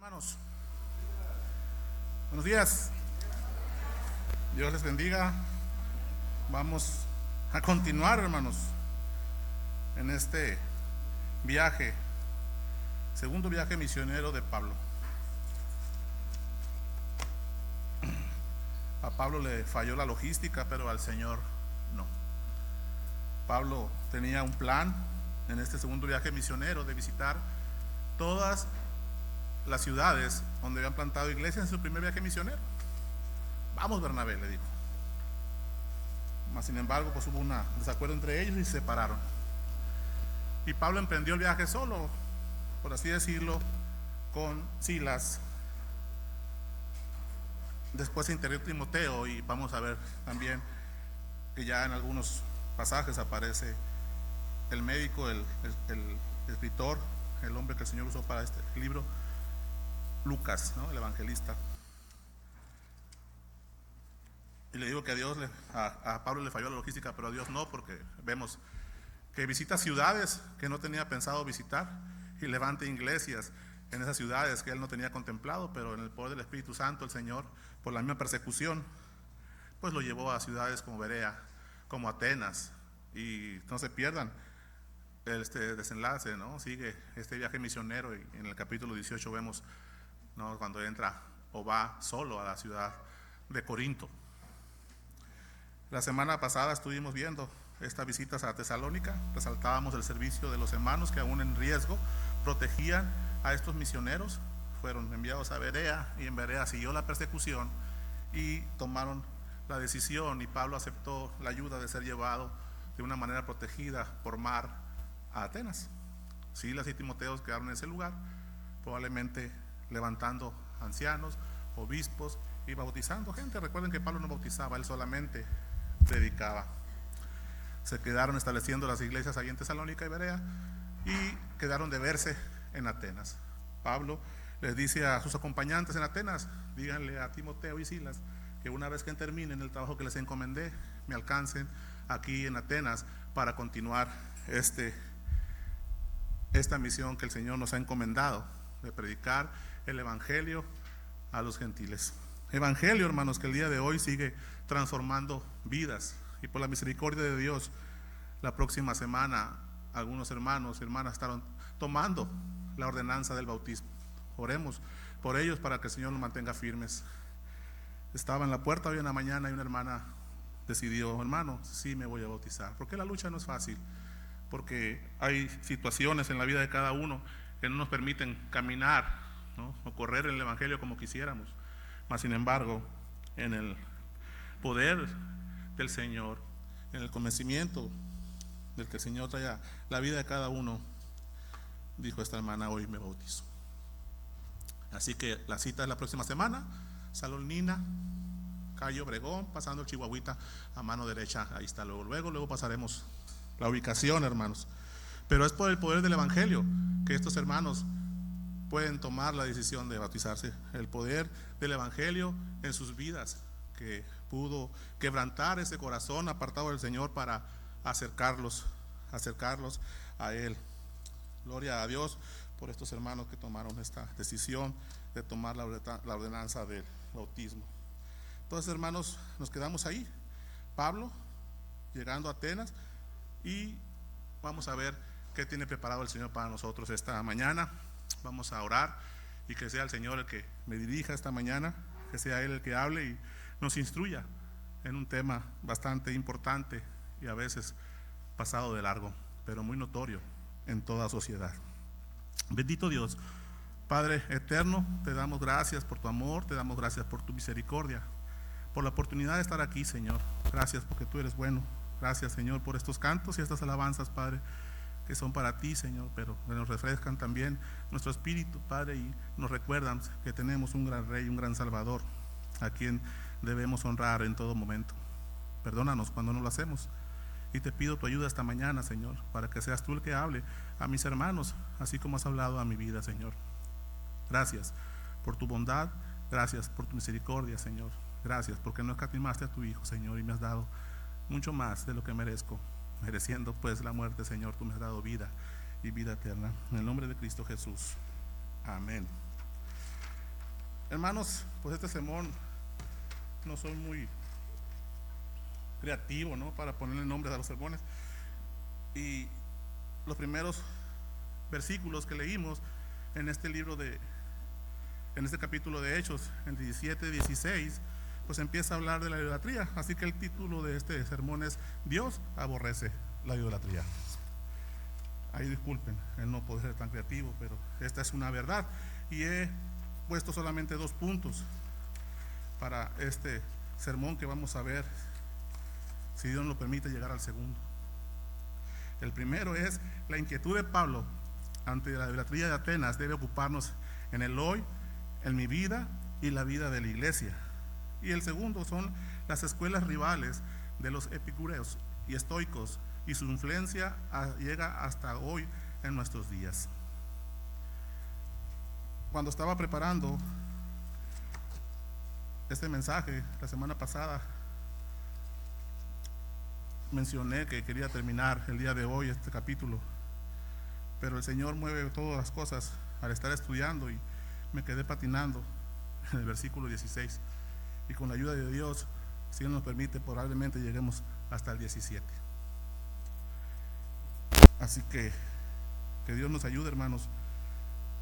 Hermanos, buenos días. Dios les bendiga. Vamos a continuar, hermanos, en este viaje, segundo viaje misionero de Pablo. A Pablo le falló la logística, pero al Señor no. Pablo tenía un plan en este segundo viaje misionero de visitar todas las ciudades donde habían plantado iglesias en su primer viaje misionero. Vamos, Bernabé, le dijo. Mas sin embargo, pues hubo un desacuerdo entre ellos y se separaron. Y Pablo emprendió el viaje solo, por así decirlo, con Silas. Después se integró Timoteo, y vamos a ver también que ya en algunos pasajes aparece el médico, el escritor, el hombre que el Señor usó para este libro, Lucas, ¿no? El evangelista. Y le digo que a Pablo le falló la logística, pero a Dios no, porque vemos que visita ciudades que no tenía pensado visitar y levanta iglesias en esas ciudades que él no tenía contemplado, pero en el poder del Espíritu Santo el Señor, por la misma persecución, pues lo llevó a ciudades como Berea, como Atenas. Y no se pierdan este desenlace, ¿no? Sigue este viaje misionero, y en el capítulo 18 vemos, ¿no?, cuando entra o va solo a la ciudad de Corinto. La semana pasada estuvimos viendo estas visitas a Tesalónica. Resaltábamos el servicio de los hermanos que aún en riesgo protegían a estos misioneros. Fueron enviados a Berea, y en Berea siguió la persecución y tomaron la decisión, y Pablo aceptó la ayuda de ser llevado de una manera protegida por mar a Atenas. Silas y Timoteo quedaron en ese lugar, probablemente levantando ancianos, obispos y bautizando gente. Recuerden que Pablo no bautizaba, él solamente predicaba. Se quedaron estableciendo las iglesias ahí en Tesalónica y Berea, y quedaron de verse en Atenas. Pablo les dice a sus acompañantes en Atenas: díganle a Timoteo y Silas que una vez que terminen el trabajo que les encomendé, me alcancen aquí en Atenas para continuar esta misión que el Señor nos ha encomendado, de predicar el evangelio a los gentiles. Evangelio, hermanos, que el día de hoy sigue transformando vidas, y por la misericordia de Dios, la próxima semana algunos hermanos y hermanas estarán tomando la ordenanza del bautismo. Oremos por ellos para que el Señor nos mantenga firmes. Estaba en la puerta hoy en la mañana y una hermana decidió: hermano, sí me voy a bautizar. Porque la lucha no es fácil, porque hay situaciones en la vida de cada uno que no nos permiten caminar, ¿no?, o correr el evangelio como quisiéramos. Mas sin embargo, en el poder del Señor, en el convencimiento del que el Señor trae la vida de cada uno, dijo esta hermana: hoy me bautizo. Así que la cita es la próxima semana, Salonina, Cayo Obregón, pasando el Chihuahuita a mano derecha. Ahí está, luego pasaremos la ubicación, hermanos. Pero es por el poder del evangelio que estos hermanos pueden tomar la decisión de bautizarse. El poder del evangelio en sus vidas, que pudo quebrantar ese corazón apartado del Señor para acercarlos a Él. Gloria a Dios por estos hermanos que tomaron esta decisión de tomar la ordenanza del bautismo. Entonces, hermanos, nos quedamos ahí, Pablo llegando a Atenas, y vamos a ver qué tiene preparado el Señor para nosotros esta mañana. Vamos a orar, y que sea el Señor el que me dirija esta mañana, que sea Él el que hable y nos instruya en un tema bastante importante y a veces pasado de largo, pero muy notorio en toda sociedad. Bendito Dios, Padre eterno, te damos gracias por tu amor, te damos gracias por tu misericordia, por la oportunidad de estar aquí, Señor. Gracias porque tú eres bueno. Gracias, Señor, por estos cantos y estas alabanzas, Padre, que son para ti, Señor, pero que nos refrescan también nuestro espíritu, Padre, y nos recuerdan que tenemos un gran Rey, un gran Salvador, a quien debemos honrar en todo momento. Perdónanos cuando no lo hacemos, y te pido tu ayuda esta mañana, Señor, para que seas tú el que hable a mis hermanos, así como has hablado a mi vida, Señor. Gracias por tu bondad, gracias por tu misericordia, Señor. Gracias porque no escatimaste a tu Hijo, Señor, y me has dado mucho más de lo que merezco. Mereciendo pues la muerte, Señor, tú me has dado vida y vida eterna. En el nombre de Cristo Jesús. Amén. Hermanos, pues este sermón no soy muy creativo, ¿no?, para ponerle nombres a los sermones. Y los primeros versículos que leímos en este en este capítulo de Hechos, en 17, 16, pues empieza a hablar de la idolatría. Así que el título de este sermón es: Dios aborrece la idolatría. Ahí disculpen el no poder ser tan creativo, pero esta es una verdad. Y he puesto solamente 2 puntos para este sermón que vamos a ver, si Dios nos lo permite, llegar al segundo. El primero es: la inquietud de Pablo ante la idolatría de Atenas debe ocuparnos en el hoy, en mi vida y la vida de la iglesia. Y el segundo son las escuelas rivales de los epicureos y estoicos, y su influencia llega hasta hoy en nuestros días. Cuando estaba preparando este mensaje la semana pasada, mencioné que quería terminar el día de hoy este capítulo, pero el Señor mueve todas las cosas al estar estudiando, y me quedé patinando en el versículo 16, y con la ayuda de Dios, si Él nos permite, probablemente lleguemos hasta el 17. Así que Dios nos ayude, hermanos,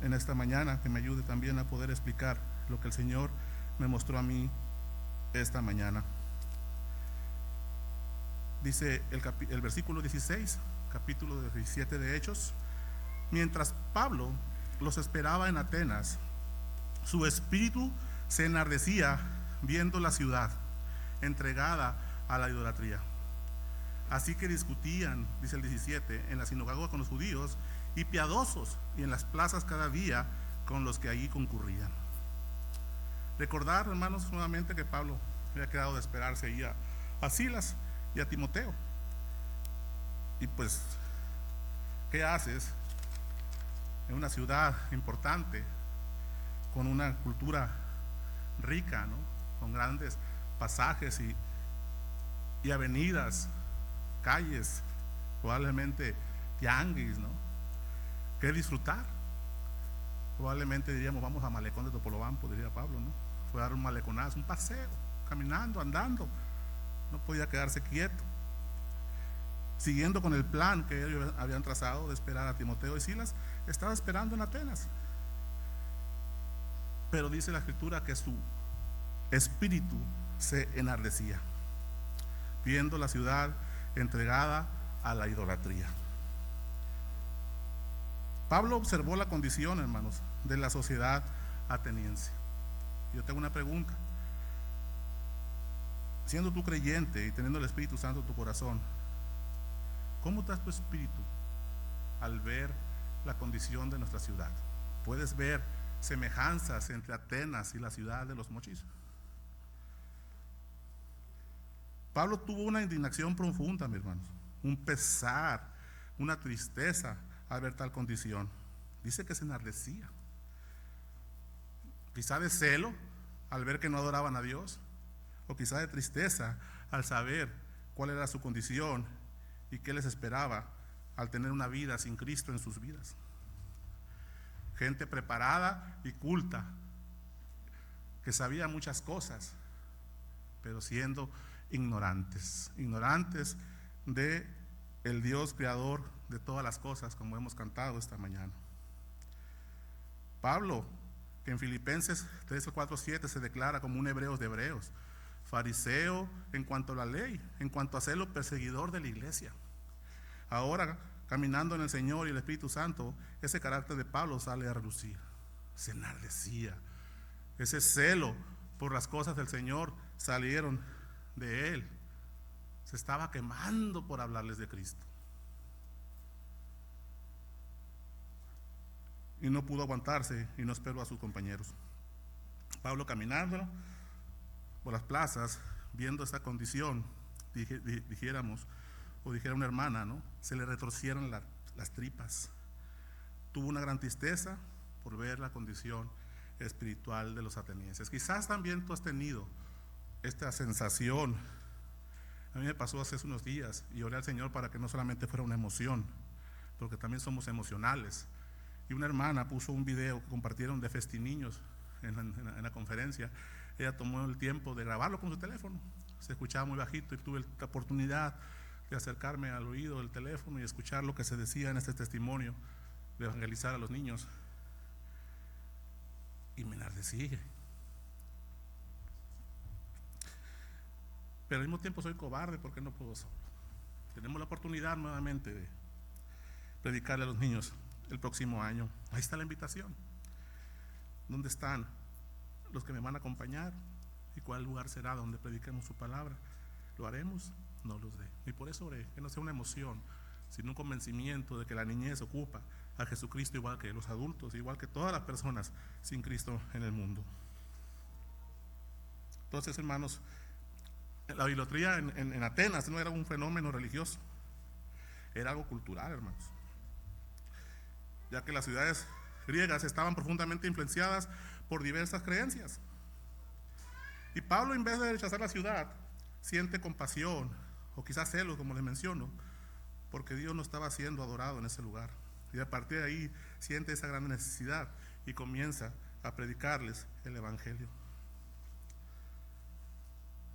en esta mañana, que me ayude también a poder explicar lo que el Señor me mostró a mí esta mañana. Dice el versículo 16, capítulo 17 de Hechos: mientras Pablo los esperaba en Atenas, su espíritu se enardecía viendo la ciudad entregada a la idolatría. Así que discutían, dice el 17, en la sinagoga con los judíos, y piadosos, y en las plazas cada día con los que allí concurrían. Recordar, hermanos, nuevamente que Pablo había quedado de esperarse ahí a Silas y a Timoteo. Y pues, ¿qué haces en una ciudad importante, con una cultura rica, ¿no?, con grandes pasajes y avenidas, calles, probablemente tianguis, ¿no?, que disfrutar? Probablemente diríamos: vamos a Malecón de Topolobampo, diría Pablo, ¿no? Fue a dar un maleconazo, un paseo, caminando, andando. No podía quedarse quieto, siguiendo con el plan que ellos habían trazado de esperar a Timoteo y Silas. Estaba esperando en Atenas, pero dice la Escritura que su espíritu se enardecía viendo la ciudad entregada a la idolatría. Pablo observó la condición, hermanos, de la sociedad ateniense. Yo tengo una pregunta: siendo tú creyente y teniendo el Espíritu Santo en tu corazón, ¿cómo está tu espíritu al ver la condición de nuestra ciudad? ¿Puedes ver semejanzas entre Atenas y la ciudad de los mochis? Pablo tuvo una indignación profunda, mis hermanos, un pesar, una tristeza al ver tal condición. Dice que se enardecía, quizá de celo al ver que no adoraban a Dios, o quizá de tristeza al saber cuál era su condición y qué les esperaba al tener una vida sin Cristo en sus vidas. Gente preparada y culta, que sabía muchas cosas, pero siendo ignorantes de el Dios creador de todas las cosas, como hemos cantado esta mañana. Pablo, que en Filipenses 3:4-7 se declara como un hebreo de hebreos, fariseo en cuanto a la ley, en cuanto a celo, perseguidor de la iglesia. Ahora, caminando en el Señor y el Espíritu Santo, ese carácter de Pablo sale a relucir. Se enardecía. Ese celo por las cosas del Señor salieron de él. Se estaba quemando por hablarles de Cristo, y no pudo aguantarse y no esperó a sus compañeros. Pablo, caminando por las plazas, viendo esa condición, dijéramos, o dijera una hermana, ¿no?, se le retorcieron las tripas. Tuvo una gran tristeza por ver la condición espiritual de los atenienses. Quizás también tú has tenido esta sensación. A mí me pasó hace unos días, y oré al Señor para que no solamente fuera una emoción, porque también somos emocionales. Y una hermana puso un video que compartieron de Festiniños en la conferencia, ella tomó el tiempo de grabarlo con su teléfono. Se escuchaba muy bajito y tuve la oportunidad de acercarme al oído del teléfono y escuchar lo que se decía en este testimonio de evangelizar a los niños. Y me enardecí. Pero al mismo tiempo soy cobarde porque no puedo solo. Tenemos la oportunidad nuevamente de predicarle a los niños el próximo año. Ahí está la invitación. ¿Dónde están los que me van a acompañar? ¿Y cuál lugar será donde prediquemos su palabra? ¿Lo haremos? No lo sé. Y por eso oré, que no sea una emoción, sino un convencimiento de que la niñez ocupa a Jesucristo igual que los adultos, igual que todas las personas sin Cristo en el mundo. Entonces, hermanos, la idolatría en Atenas no era un fenómeno religioso, era algo cultural, hermanos, ya que las ciudades griegas estaban profundamente influenciadas por diversas creencias. Y Pablo, en vez de rechazar la ciudad, siente compasión o quizás celos, como les menciono, porque Dios no estaba siendo adorado en ese lugar. Y a partir de ahí siente esa gran necesidad y comienza a predicarles el evangelio.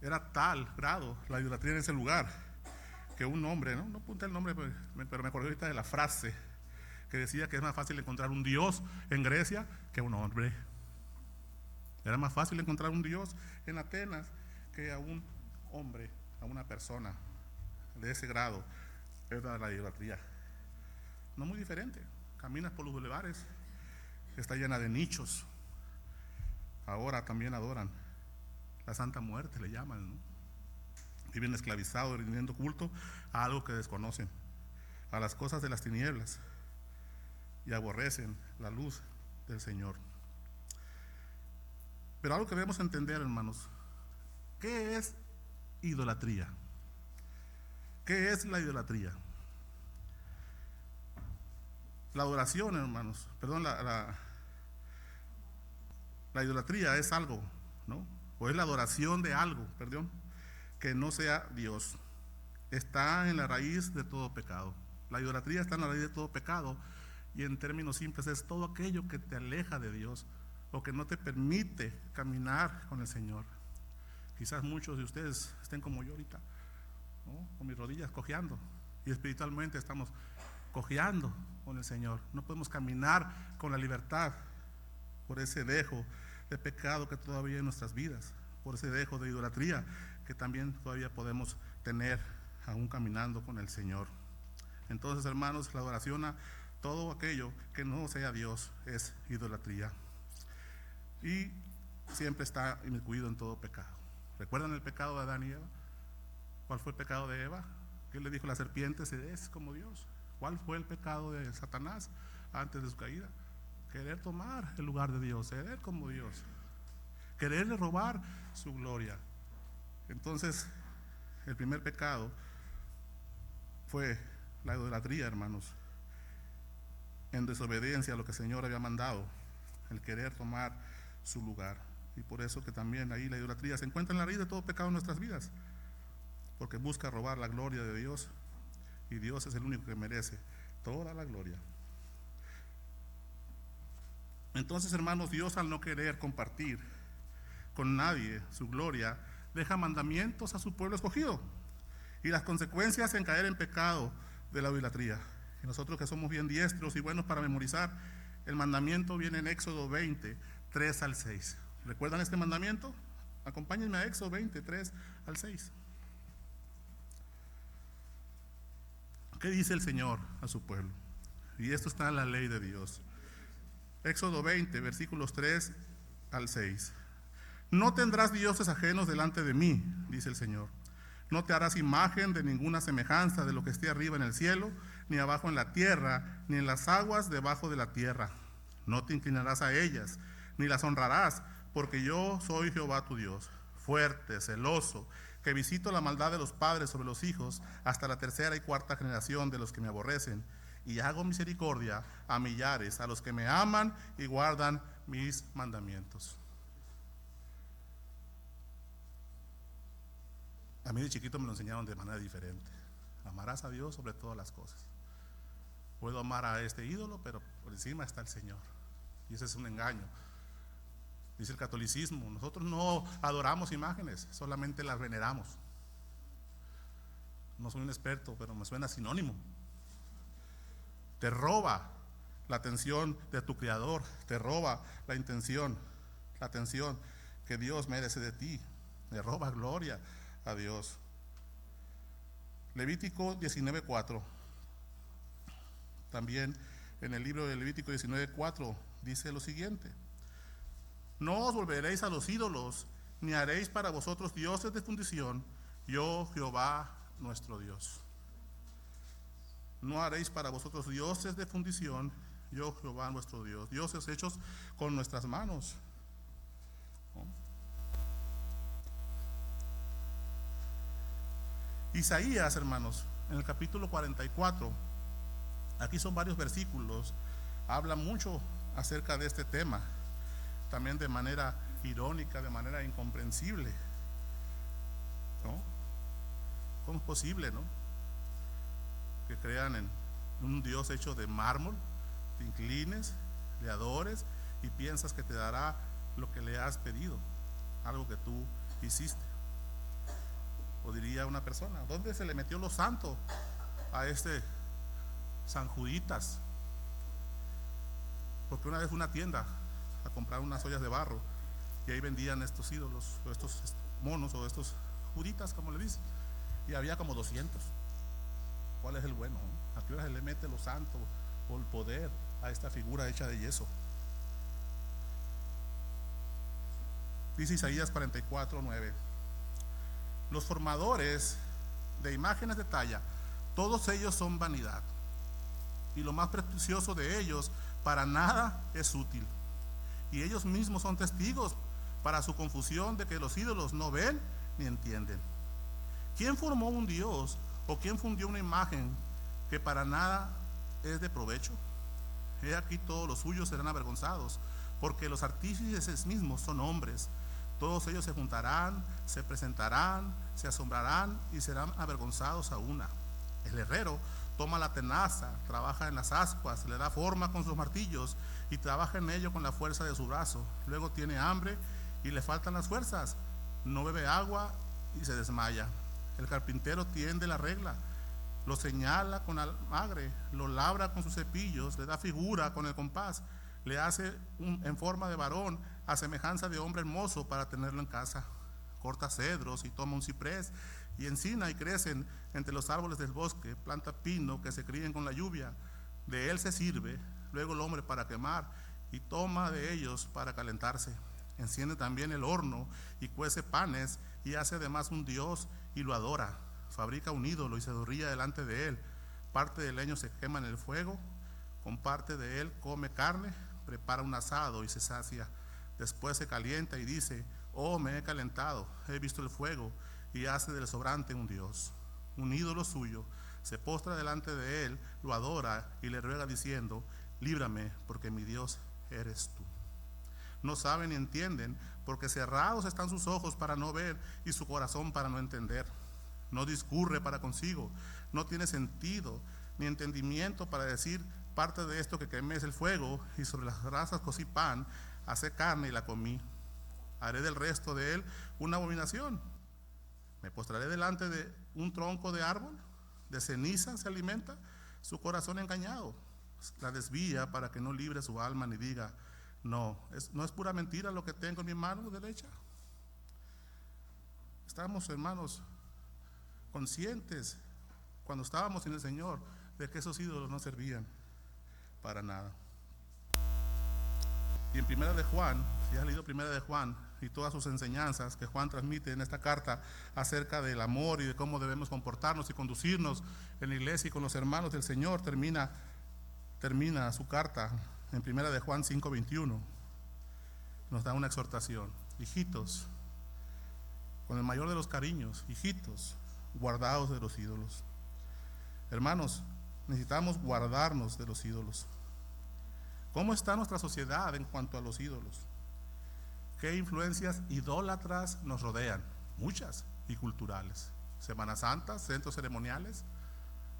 Era tal grado la idolatría en ese lugar que un hombre, no apunté el nombre, pero me acordé ahorita de la frase que decía que es más fácil encontrar un Dios en Grecia que un hombre. Era más fácil encontrar un Dios en Atenas que a un hombre, a una persona de ese grado. Era la idolatría. No muy diferente. Caminas por los bulevares, está llena de nichos. Ahora también adoran la Santa Muerte, le llaman, ¿no? Viven esclavizados, rindiendo culto a algo que desconocen, a las cosas de las tinieblas, y aborrecen la luz del Señor. Pero algo que debemos entender, hermanos, ¿qué es idolatría? ¿Qué es la idolatría? La adoración, hermanos, perdón, la idolatría es algo, ¿no? O es la adoración de algo, perdón, que no sea Dios. Está en la raíz de todo pecado. La idolatría está en la raíz de todo pecado, y en términos simples es todo aquello que te aleja de Dios o que no te permite caminar con el Señor. Quizás muchos de ustedes estén como yo ahorita, ¿no? Con mis rodillas cojeando, y espiritualmente estamos cojeando con el Señor. No podemos caminar con la libertad por ese dejo de pecado que todavía hay en nuestras vidas, por ese dejo de idolatría que también todavía podemos tener aún caminando con el Señor. Entonces, hermanos, la adoración a todo aquello que no sea Dios es idolatría, y siempre está inmiscuido en todo pecado. ¿Recuerdan el pecado de Adán y Eva? ¿Cuál fue el pecado de Eva? ¿Qué le dijo la serpiente? Se es como Dios. ¿Cuál fue el pecado de Satanás antes de su caída? Querer tomar el lugar de Dios, ser como Dios, quererle robar su gloria. Entonces, el primer pecado fue la idolatría, hermanos, en desobediencia a lo que el Señor había mandado, el querer tomar su lugar. Y por eso que también ahí la idolatría se encuentra en la raíz de todo pecado en nuestras vidas, porque busca robar la gloria de Dios, y Dios es el único que merece toda la gloria. Entonces, hermanos, Dios, al no querer compartir con nadie su gloria, deja mandamientos a su pueblo escogido, y las consecuencias en caer en pecado de la idolatría. Y nosotros, que somos bien diestros y buenos para memorizar, el mandamiento viene en Éxodo 20, 3 al 6. ¿Recuerdan este mandamiento? Acompáñenme a Éxodo 20, 3 al 6. ¿Qué dice el Señor a su pueblo? Y esto está en la ley de Dios. Éxodo 20, versículos 3 al 6. No tendrás dioses ajenos delante de mí, dice el Señor. No te harás imagen de ninguna semejanza de lo que esté arriba en el cielo, ni abajo en la tierra, ni en las aguas debajo de la tierra. No te inclinarás a ellas, ni las honrarás, porque yo soy Jehová tu Dios, fuerte, celoso, que visito la maldad de los padres sobre los hijos hasta la tercera y cuarta generación de los que me aborrecen, y hago misericordia a millares, a los que me aman y guardan mis mandamientos. A mí de chiquito me lo enseñaron de manera diferente. Amarás a Dios sobre todas las cosas. Puedo amar a este ídolo, pero por encima está el Señor. Y ese es un engaño. Dice el catolicismo, nosotros no adoramos imágenes, solamente las veneramos. No soy un experto, pero me suena sinónimo. Te roba la atención de tu Creador, te roba la atención que Dios merece de ti, le roba gloria a Dios. Levítico 19:4. También en el libro de Levítico 19:4 dice lo siguiente: no os volveréis a los ídolos, ni haréis para vosotros dioses de fundición, yo Jehová nuestro Dios. No haréis para vosotros dioses de fundición, yo Jehová nuestro Dios. Dioses hechos con nuestras manos. ¿No? Isaías, hermanos, en el capítulo 44, aquí son varios versículos, habla mucho acerca de este tema, también de manera irónica, de manera incomprensible, ¿no? ¿Cómo es posible, no? Que crean en un Dios hecho de mármol, te inclines, le adores y piensas que te dará lo que le has pedido, algo que tú hiciste. O diría una persona, ¿dónde se le metió lo santo a este San Juditas? Porque una vez fue a una tienda a comprar unas ollas de barro y ahí vendían estos ídolos, o estos monos, o estos juditas, como le dicen, y había como 200. ¿Cuál es el bueno? ¿A qué hora se le mete lo santo o el poder a esta figura hecha de yeso? Dice Isaías 44:9: los formadores de imágenes de talla, todos ellos son vanidad, y lo más precioso de ellos para nada es útil, y ellos mismos son testigos para su confusión de que los ídolos no ven ni entienden. ¿Quién formó un Dios o quién fundió una imagen que para nada es de provecho? He aquí todos los suyos serán avergonzados, porque los artífices mismos son hombres. Todos ellos se juntarán, se presentarán, se asombrarán y serán avergonzados a una. El herrero toma la tenaza, trabaja en las ascuas, le da forma con sus martillos y trabaja en ello con la fuerza de su brazo. Luego tiene hambre y le faltan las fuerzas, no bebe agua y se desmaya. El carpintero tiende la regla, lo señala con almagre, lo labra con sus cepillos, le da figura con el compás, le hace en forma de varón a semejanza de hombre hermoso para tenerlo en casa. Corta cedros y toma un ciprés y encina y crecen entre los árboles del bosque, planta pino que se críen con la lluvia. De él se sirve luego el hombre para quemar y toma de ellos para calentarse. Enciende también el horno y cuece panes y hace además un dios y lo adora. Fabrica un ídolo y se dormilla delante de él. Parte del leño se quema en el fuego, con parte de él come carne, prepara un asado y se sacia. Después se calienta y dice: oh, me he calentado, he visto el fuego, y hace del sobrante un dios, un ídolo suyo. Se postra delante de él, lo adora y le ruega diciendo: líbrame, porque mi Dios eres tú. No saben ni entienden, porque cerrados están sus ojos para no ver y su corazón para no entender. No discurre para consigo, no tiene sentido ni entendimiento para decir: parte de esto que quemé es el fuego, y sobre las brasas cocí pan, hacé carne y la comí. Haré del resto de él una abominación. Me postraré delante de un tronco de árbol, de ceniza se alimenta, su corazón engañado. La desvía para que no libre su alma ni diga: no es pura mentira lo que tengo en mi mano derecha. Estamos, hermanos, conscientes cuando estábamos en el Señor de que esos ídolos no servían para nada. Y en Primera de Juan, si has leído Primera de Juan y todas sus enseñanzas que Juan transmite en esta carta acerca del amor y de cómo debemos comportarnos y conducirnos en la iglesia y con los hermanos del Señor, termina su carta en Primera de Juan 5:21. Nos da una exhortación: hijitos, con el mayor de los cariños, hijitos, guardaos de los ídolos. Hermanos, necesitamos guardarnos de los ídolos. ¿Cómo está nuestra sociedad en cuanto a los ídolos? ¿Qué influencias idólatras nos rodean? Muchas, y culturales. Semana Santa, centros ceremoniales,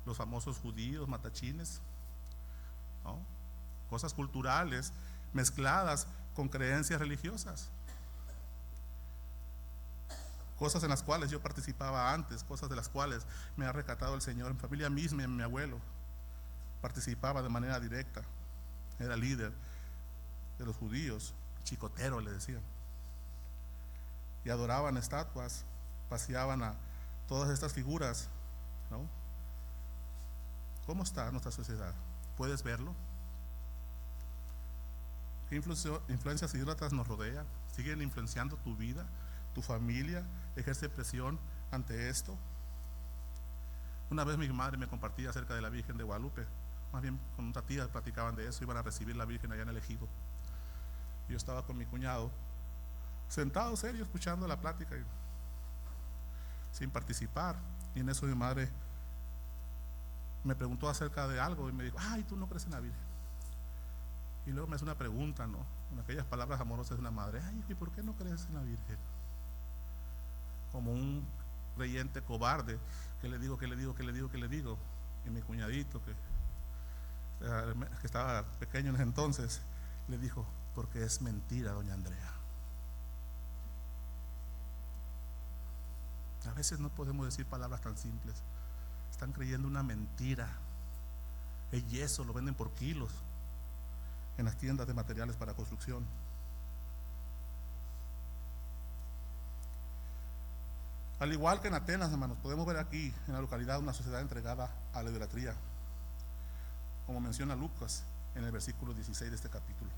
los famosos judíos, matachines, ¿no? Cosas culturales mezcladas con creencias religiosas, cosas en las cuales yo participaba antes, cosas de las cuales me ha rescatado el Señor. En familia misma, mi abuelo participaba de manera directa, era líder de los judíos, chicotero le decían, y adoraban estatuas, paseaban a todas estas figuras, ¿no? ¿Cómo está nuestra sociedad? ¿Puedes verlo? ¿Qué influencias idólatras nos rodean? ¿Siguen influenciando tu vida, tu familia? ¿Ejerce presión ante esto? Una vez mi madre me compartía acerca de la Virgen de Guadalupe, más bien con una tía platicaban de eso, iban a recibir la Virgen allá en el Ejido. Yo estaba con mi cuñado, sentado serio, escuchando la plática, y sin participar. Y en eso mi madre me preguntó acerca de algo y me dijo: ay, tú no crees en la Virgen. Y luego me hace una pregunta, ¿no? Con aquellas palabras amorosas de una madre: ay, ¿y por qué no crees en la Virgen? Como un creyente cobarde, que le digo. Y mi cuñadito, que estaba pequeño en ese entonces, le dijo: porque es mentira, doña Andrea. A veces no podemos decir palabras tan simples. Están creyendo una mentira. El yeso lo venden por kilos en las tiendas de materiales para construcción. Al igual que en Atenas, hermanos, podemos ver aquí en la localidad una sociedad entregada a la idolatría, como menciona Lucas en el versículo 16 de este capítulo.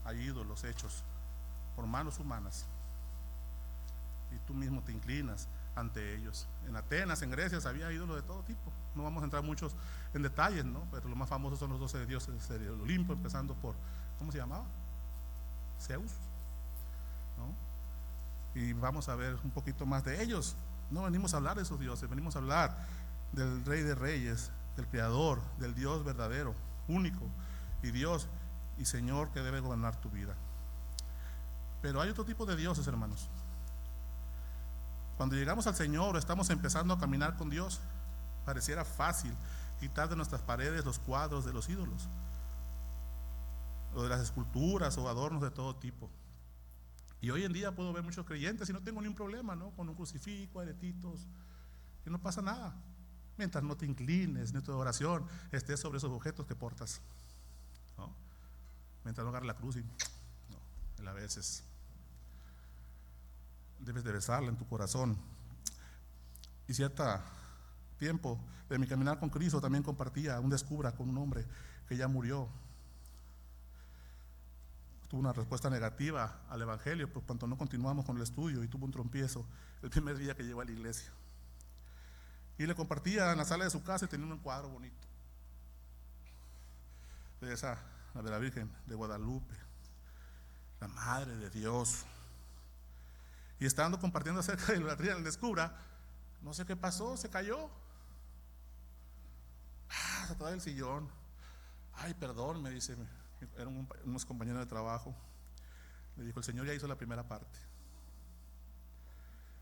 Hay ídolos hechos por manos humanas y tú mismo te inclinas ante ellos. En Atenas, en Grecia, había ídolos de todo tipo. No vamos a entrar muchos en detalles, ¿no? Pero los más famosos son los 12 dioses del Olimpo, empezando por, ¿cómo se llamaba? Zeus, ¿no? Y vamos a ver un poquito más de ellos. No venimos a hablar de esos dioses, venimos a hablar del Rey de Reyes, del Creador, del Dios verdadero, único, y Dios y Señor que debe gobernar tu vida. Pero hay otro tipo de dioses, hermanos. Cuando llegamos al Señor o estamos empezando a caminar con Dios, pareciera fácil quitar de nuestras paredes los cuadros de los ídolos, o de las esculturas o adornos de todo tipo. Y hoy en día puedo ver muchos creyentes y no tengo ningún problema, ¿no? Con un crucifijo, aretitos, que no pasa nada, mientras no te inclines, ni tu oración esté sobre esos objetos que portas, ¿no? Mientras no agarres la cruz y no, a veces debes de besarla en tu corazón. Y cierto tiempo de mi caminar con Cristo también compartía un descubra con un hombre que ya murió. Tuvo una respuesta negativa al evangelio por cuanto no continuamos con el estudio, y tuvo un tropiezo el primer día que llegó a la iglesia. Y le compartía en la sala de su casa y tenía un cuadro bonito de esa, la de la Virgen de Guadalupe, la Madre de Dios. Y estando compartiendo acerca de la idolatría en el descubra, no sé qué pasó, se cayó. Se atrás del sillón. Ay, perdón, me dice, eran unos compañeros de trabajo. Le dijo: el Señor ya hizo la primera parte.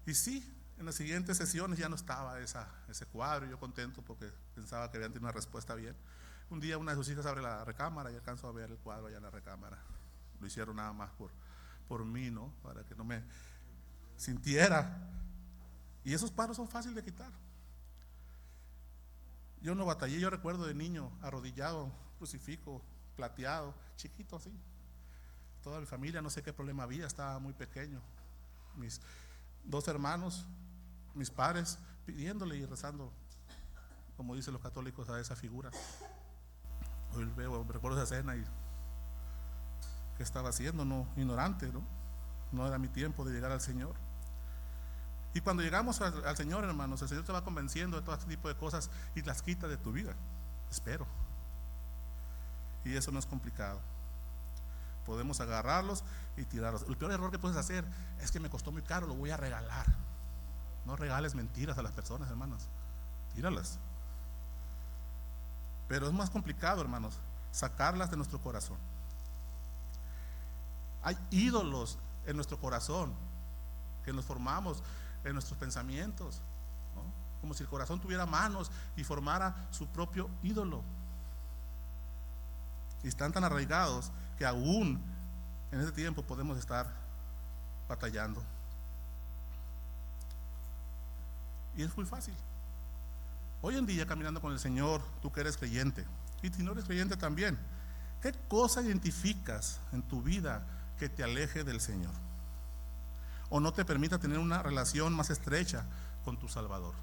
Y sí, en las siguientes sesiones ya no estaba ese cuadro. Yo contento porque pensaba que habían tenido una respuesta bien. Un día una de sus hijas abre la recámara y alcanzo a ver el cuadro allá en la recámara. Lo hicieron nada más por mí, ¿no? Para que no me sintiera. Y esos cuadros son fáciles de quitar. Yo no batallé. Yo recuerdo de niño arrodillado, crucifijo plateado, chiquito así. Toda mi familia, no sé qué problema había, estaba muy pequeño. Mis dos hermanos, mis padres, pidiéndole y rezando, como dicen los católicos, a esa figura. Hoy recuerdo esa escena y ¿qué estaba haciendo? No, ignorante, ¿no? No era mi tiempo de llegar al Señor. Y cuando llegamos al Señor, hermanos, el Señor te va convenciendo de todo este tipo de cosas y las quita de tu vida, espero. Y eso no es complicado. Podemos agarrarlos y tirarlos. El peor error que puedes hacer es que me costó muy caro, lo voy a regalar. No regales mentiras a las personas, hermanos. Tíralas. Pero es más complicado, hermanos, sacarlas de nuestro corazón. Hay ídolos en nuestro corazón que nos formamos en nuestros pensamientos, ¿no? Como si el corazón tuviera manos y formara su propio ídolo. y están tan arraigados que aún en este tiempo podemos estar batallando. Y es muy fácil. Hoy en día, caminando con el Señor, tú que eres creyente, y si no eres creyente también, ¿qué cosa identificas en tu vida que te aleje del Señor? O no te permita tener una relación más estrecha con tu Salvador.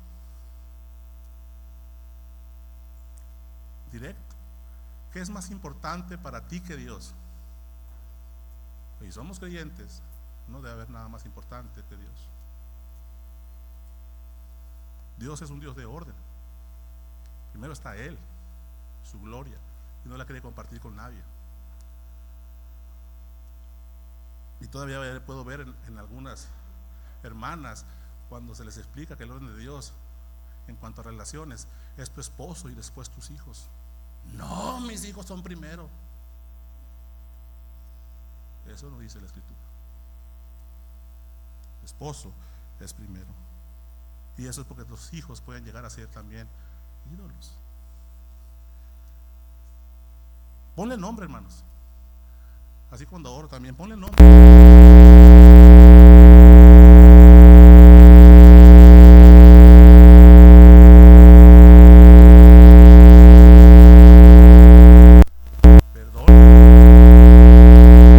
Directo. ¿Qué es más importante para ti que Dios? Y somos creyentes, no debe haber nada más importante que Dios. Dios es un Dios de orden. Primero está Él, su gloria, y no la quiere compartir con nadie. Y todavía puedo ver en algunas hermanas cuando se les explica que el orden de Dios en cuanto a relaciones es tu esposo y después tus hijos. No, mis hijos son primero. Eso no dice la Escritura. Esposo es primero. Y eso es porque tus hijos pueden llegar a ser también ídolos. Ponle nombre, hermanos. Así cuando oro también, ponle nombre.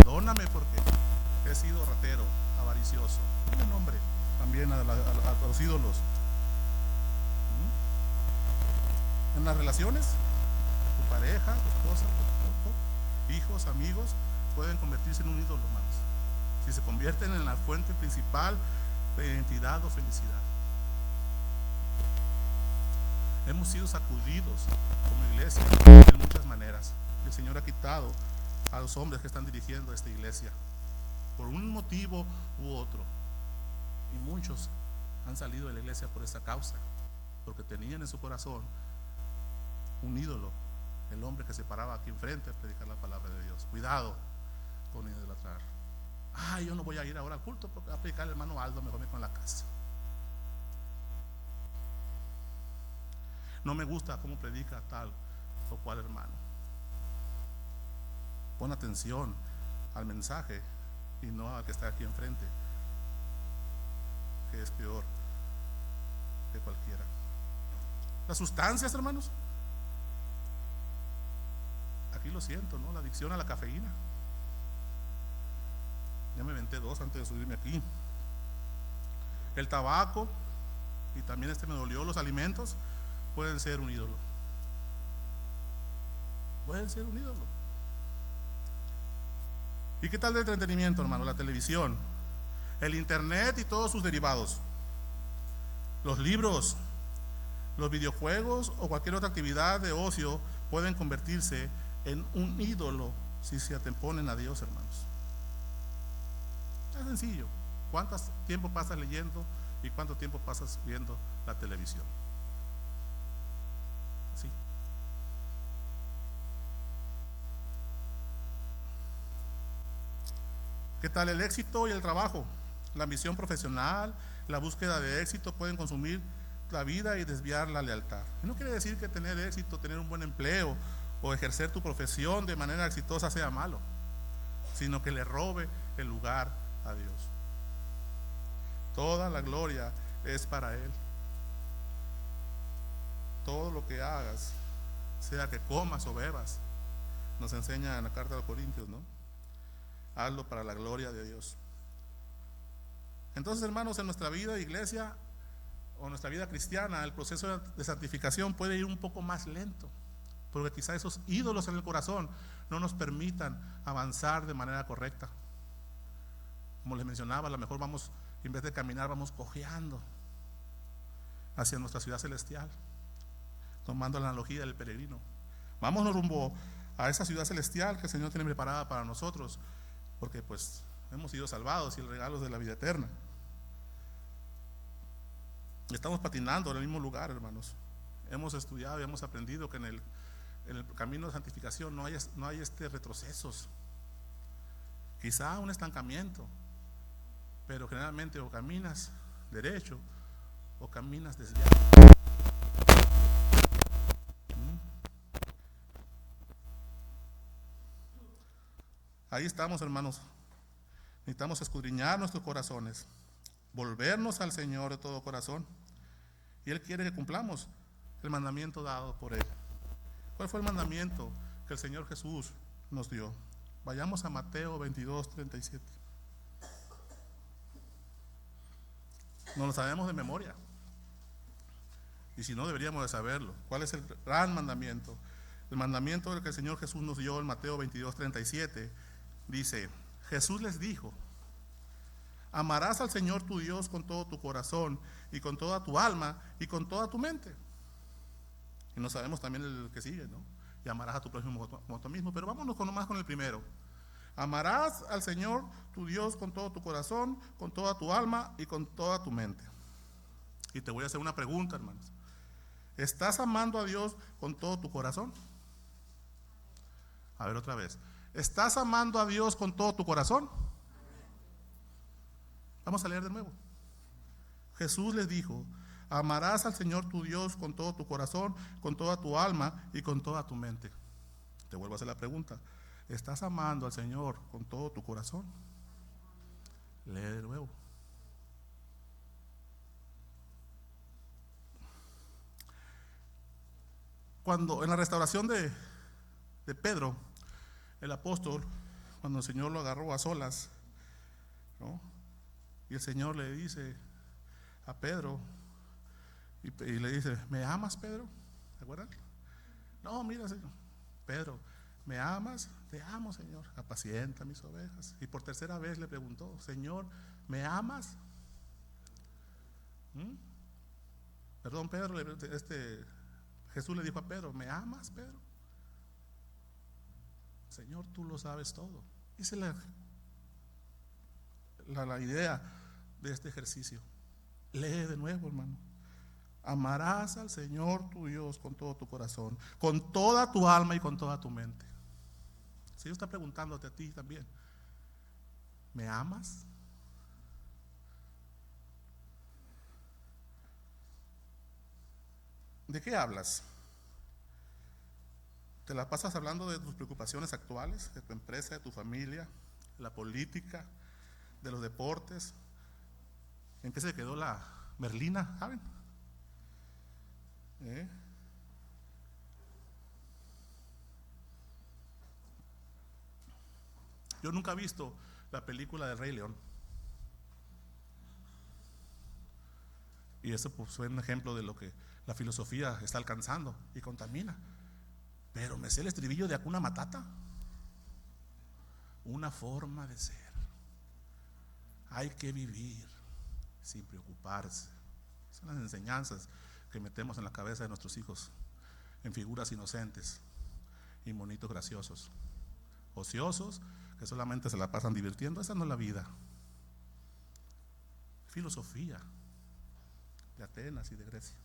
Perdóname porque he sido ratero, avaricioso. Ponle nombre también a los ídolos. En las relaciones, tu pareja, tu esposa, tu hijos, amigos, pueden convertirse en un ídolo, hermanos, si se convierten en la fuente principal de identidad o felicidad. Hemos sido sacudidos como iglesia de muchas maneras. El Señor ha quitado a los hombres que están dirigiendo esta iglesia por un motivo u otro, y muchos han salido de la iglesia por esa causa, porque tenían en su corazón un ídolo, el hombre que se paraba aquí enfrente a predicar la palabra de Dios. Cuidado con idolatrar. Yo no voy a ir ahora al culto porque va a predicar el hermano Aldo, mejor me quedo en la casa. No me gusta cómo predica tal o cual hermano. Pon atención al mensaje y no al que está aquí enfrente, que es peor que cualquiera. Las sustancias, hermanos, aquí lo siento, ¿no? La adicción a la cafeína. Ya me aventé 2 antes de subirme aquí. El tabaco, y también me dolió, los alimentos pueden ser un ídolo. Pueden ser un ídolo. ¿Y qué tal de entretenimiento, hermano? La televisión, el internet y todos sus derivados, los libros, los videojuegos o cualquier otra actividad de ocio pueden convertirse en un ídolo si se anteponen a Dios, hermanos. Es sencillo. ¿Cuánto tiempo pasas leyendo y cuánto tiempo pasas viendo la televisión? Sí. ¿Qué tal el éxito y el trabajo? La ambición profesional, la búsqueda de éxito pueden consumir la vida y desviar la lealtad. Y no quiere decir que tener éxito, tener un buen empleo o ejercer tu profesión de manera exitosa sea malo, sino que le robe el lugar a Dios. Toda la gloria es para Él. Todo lo que hagas, sea que comas o bebas, nos enseña en la carta a los Corintios, ¿no? Hazlo para la gloria de Dios. Entonces, hermanos, en nuestra vida de iglesia o nuestra vida cristiana, el proceso de santificación puede ir un poco más lento, porque quizá esos ídolos en el corazón no nos permitan avanzar de manera correcta. Como les mencionaba, a lo mejor vamos, en vez de caminar, vamos cojeando hacia nuestra ciudad celestial, tomando la analogía del peregrino. Vámonos rumbo a esa ciudad celestial que el Señor tiene preparada para nosotros, porque pues hemos sido salvados y el regalo de la vida eterna. Estamos patinando en el mismo lugar, hermanos. Hemos estudiado y hemos aprendido que en el camino de santificación no hay retrocesos, quizá un estancamiento, pero generalmente o caminas derecho o caminas desviado. Ahí estamos, hermanos. Necesitamos escudriñar nuestros corazones, volvernos al Señor de todo corazón. Y Él quiere que cumplamos el mandamiento dado por Él. ¿Cuál fue el mandamiento que el Señor Jesús nos dio? Vayamos a Mateo 22:37. No lo sabemos de memoria. Y si no, deberíamos de saberlo. ¿Cuál es el gran mandamiento? El mandamiento que el Señor Jesús nos dio en Mateo 22:37 dice: Jesús les dijo: amarás al Señor tu Dios con todo tu corazón y con toda tu alma y con toda tu mente. Y no sabemos también el que sigue, ¿no? Y amarás a tu prójimo como a tú mismo. Pero vámonos nomás con el primero. Amarás al Señor tu Dios con todo tu corazón, con toda tu alma y con toda tu mente. Y te voy a hacer una pregunta, hermanos. ¿Estás amando a Dios con todo tu corazón? A ver otra vez. ¿Estás amando a Dios con todo tu corazón? Vamos a leer de nuevo. Jesús les dijo: amarás al Señor tu Dios con todo tu corazón, con toda tu alma y con toda tu mente. Te vuelvo a hacer la pregunta. ¿Estás amando al Señor con todo tu corazón? Lee de nuevo. Cuando en la restauración de Pedro, el apóstol, cuando el Señor lo agarró a solas, ¿no? Y el Señor le dice a Pedro, y le dice: ¿me amas, Pedro? ¿Te acuerdas? No, mira, Señor, Pedro, ¿me amas? Te amo, Señor, apacienta mis ovejas. Y por tercera vez le preguntó: Señor, ¿me amas? Perdón, Pedro, Jesús le dijo a Pedro: ¿me amas, Pedro? Señor, tú lo sabes todo. Esa es la idea de este ejercicio. Lee de nuevo, hermano. Amarás al Señor tu Dios con todo tu corazón, con toda tu alma y con toda tu mente. Si Dios está preguntándote a ti también: ¿me amas? ¿De qué hablas? ¿Te la pasas hablando de tus preocupaciones actuales, de tu empresa, de tu familia, de la política, de los deportes? ¿En qué se quedó la Merlina? ¿Saben? Yo nunca he visto la película del Rey León. Y eso pues fue un ejemplo de lo que la filosofía está alcanzando y contamina. Pero me sé el estribillo de Hakuna Matata. Una forma de ser. Hay que vivir sin preocuparse. Son las enseñanzas que metemos en la cabeza de nuestros hijos, en figuras inocentes y monitos graciosos, ociosos, que solamente se la pasan divirtiendo. Esa no es la vida. Filosofía de Atenas y de Grecia.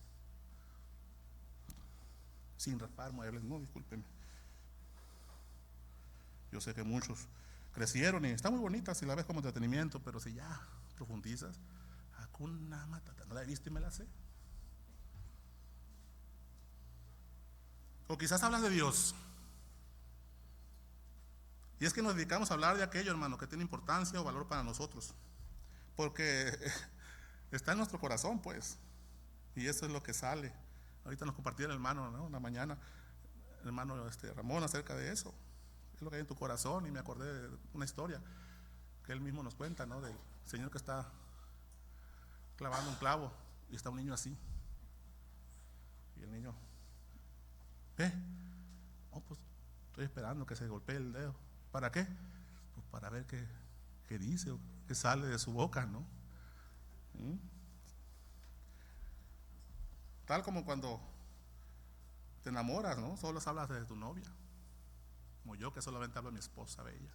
Sin raspar muebles, no, discúlpenme. Yo sé que muchos crecieron y está muy bonita si la ves como entretenimiento, pero si ya profundizas, Hakuna Matata, no la he visto y me la sé. O quizás hablas de Dios. Y es que nos dedicamos a hablar de aquello, hermano, que tiene importancia o valor para nosotros. Porque está en nuestro corazón, pues. Y eso es lo que sale. Ahorita nos compartió el hermano, ¿no? Una mañana, el hermano Ramón, acerca de eso. Es lo que hay en tu corazón. Y me acordé de una historia que él mismo nos cuenta, ¿no? Del señor que está clavando un clavo y está un niño así. Y el niño: oh, pues estoy esperando que se golpee el dedo. ¿Para qué? Pues para ver qué dice o qué sale de su boca, ¿no? Tal como cuando te enamoras, ¿no? Solo hablas de tu novia. Como yo, que solamente hablo de mi esposa bella.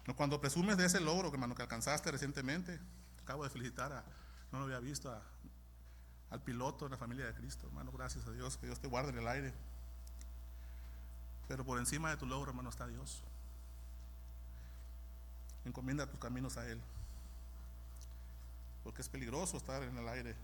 O cuando presumes de ese logro, hermano, que alcanzaste recientemente. Acabo de felicitar no lo había visto, al piloto de la familia de Cristo, hermano. Gracias a Dios, que Dios te guarde en el aire. Pero por encima de tu logro, hermano, está Dios. Encomienda tus caminos a Él, porque es peligroso estar en el aire.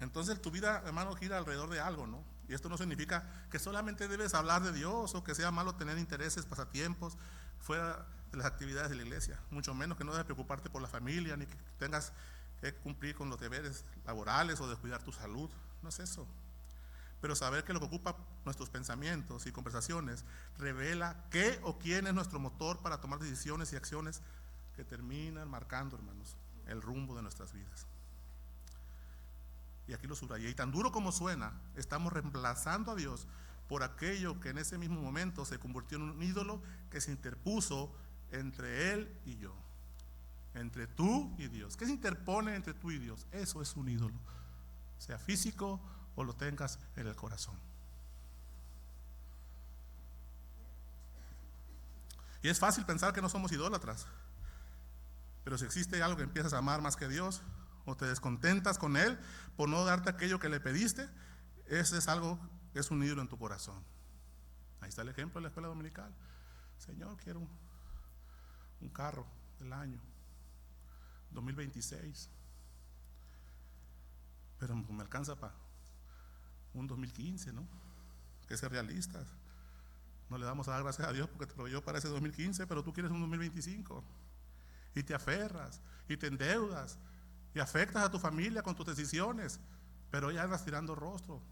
Entonces tu vida, hermano, gira alrededor de algo, ¿no? Y esto no significa que solamente debes hablar de Dios o que sea malo tener intereses, pasatiempos fuera de las actividades de la iglesia. Mucho menos que no debes preocuparte por la familia, ni que tengas que cumplir con los deberes laborales o descuidar tu salud. No es eso. Pero saber que lo que ocupa nuestros pensamientos y conversaciones revela qué o quién es nuestro motor para tomar decisiones y acciones que terminan marcando, hermanos, el rumbo de nuestras vidas. Y aquí lo subrayé, y tan duro como suena, estamos reemplazando a Dios por aquello que en ese mismo momento se convirtió en un ídolo que se interpuso entre Él y yo, entre tú y Dios. ¿Qué se interpone entre tú y Dios? Eso es un ídolo, sea físico o lo tengas en el corazón. Y es fácil pensar que no somos idólatras, pero si existe algo que empiezas a amar más que Dios, o te descontentas con Él por no darte aquello que le pediste, ese es algo que es un ídolo en tu corazón. Ahí está el ejemplo de la escuela dominical. Señor, quiero un carro del año 2026, pero me alcanza para un 2015, ¿no? Que ser realistas. No le damos a dar gracias a Dios porque te lo dio para ese 2015, pero tú quieres un 2025 y te aferras y te endeudas y afectas a tu familia con tus decisiones, pero ya andas tirando rostro.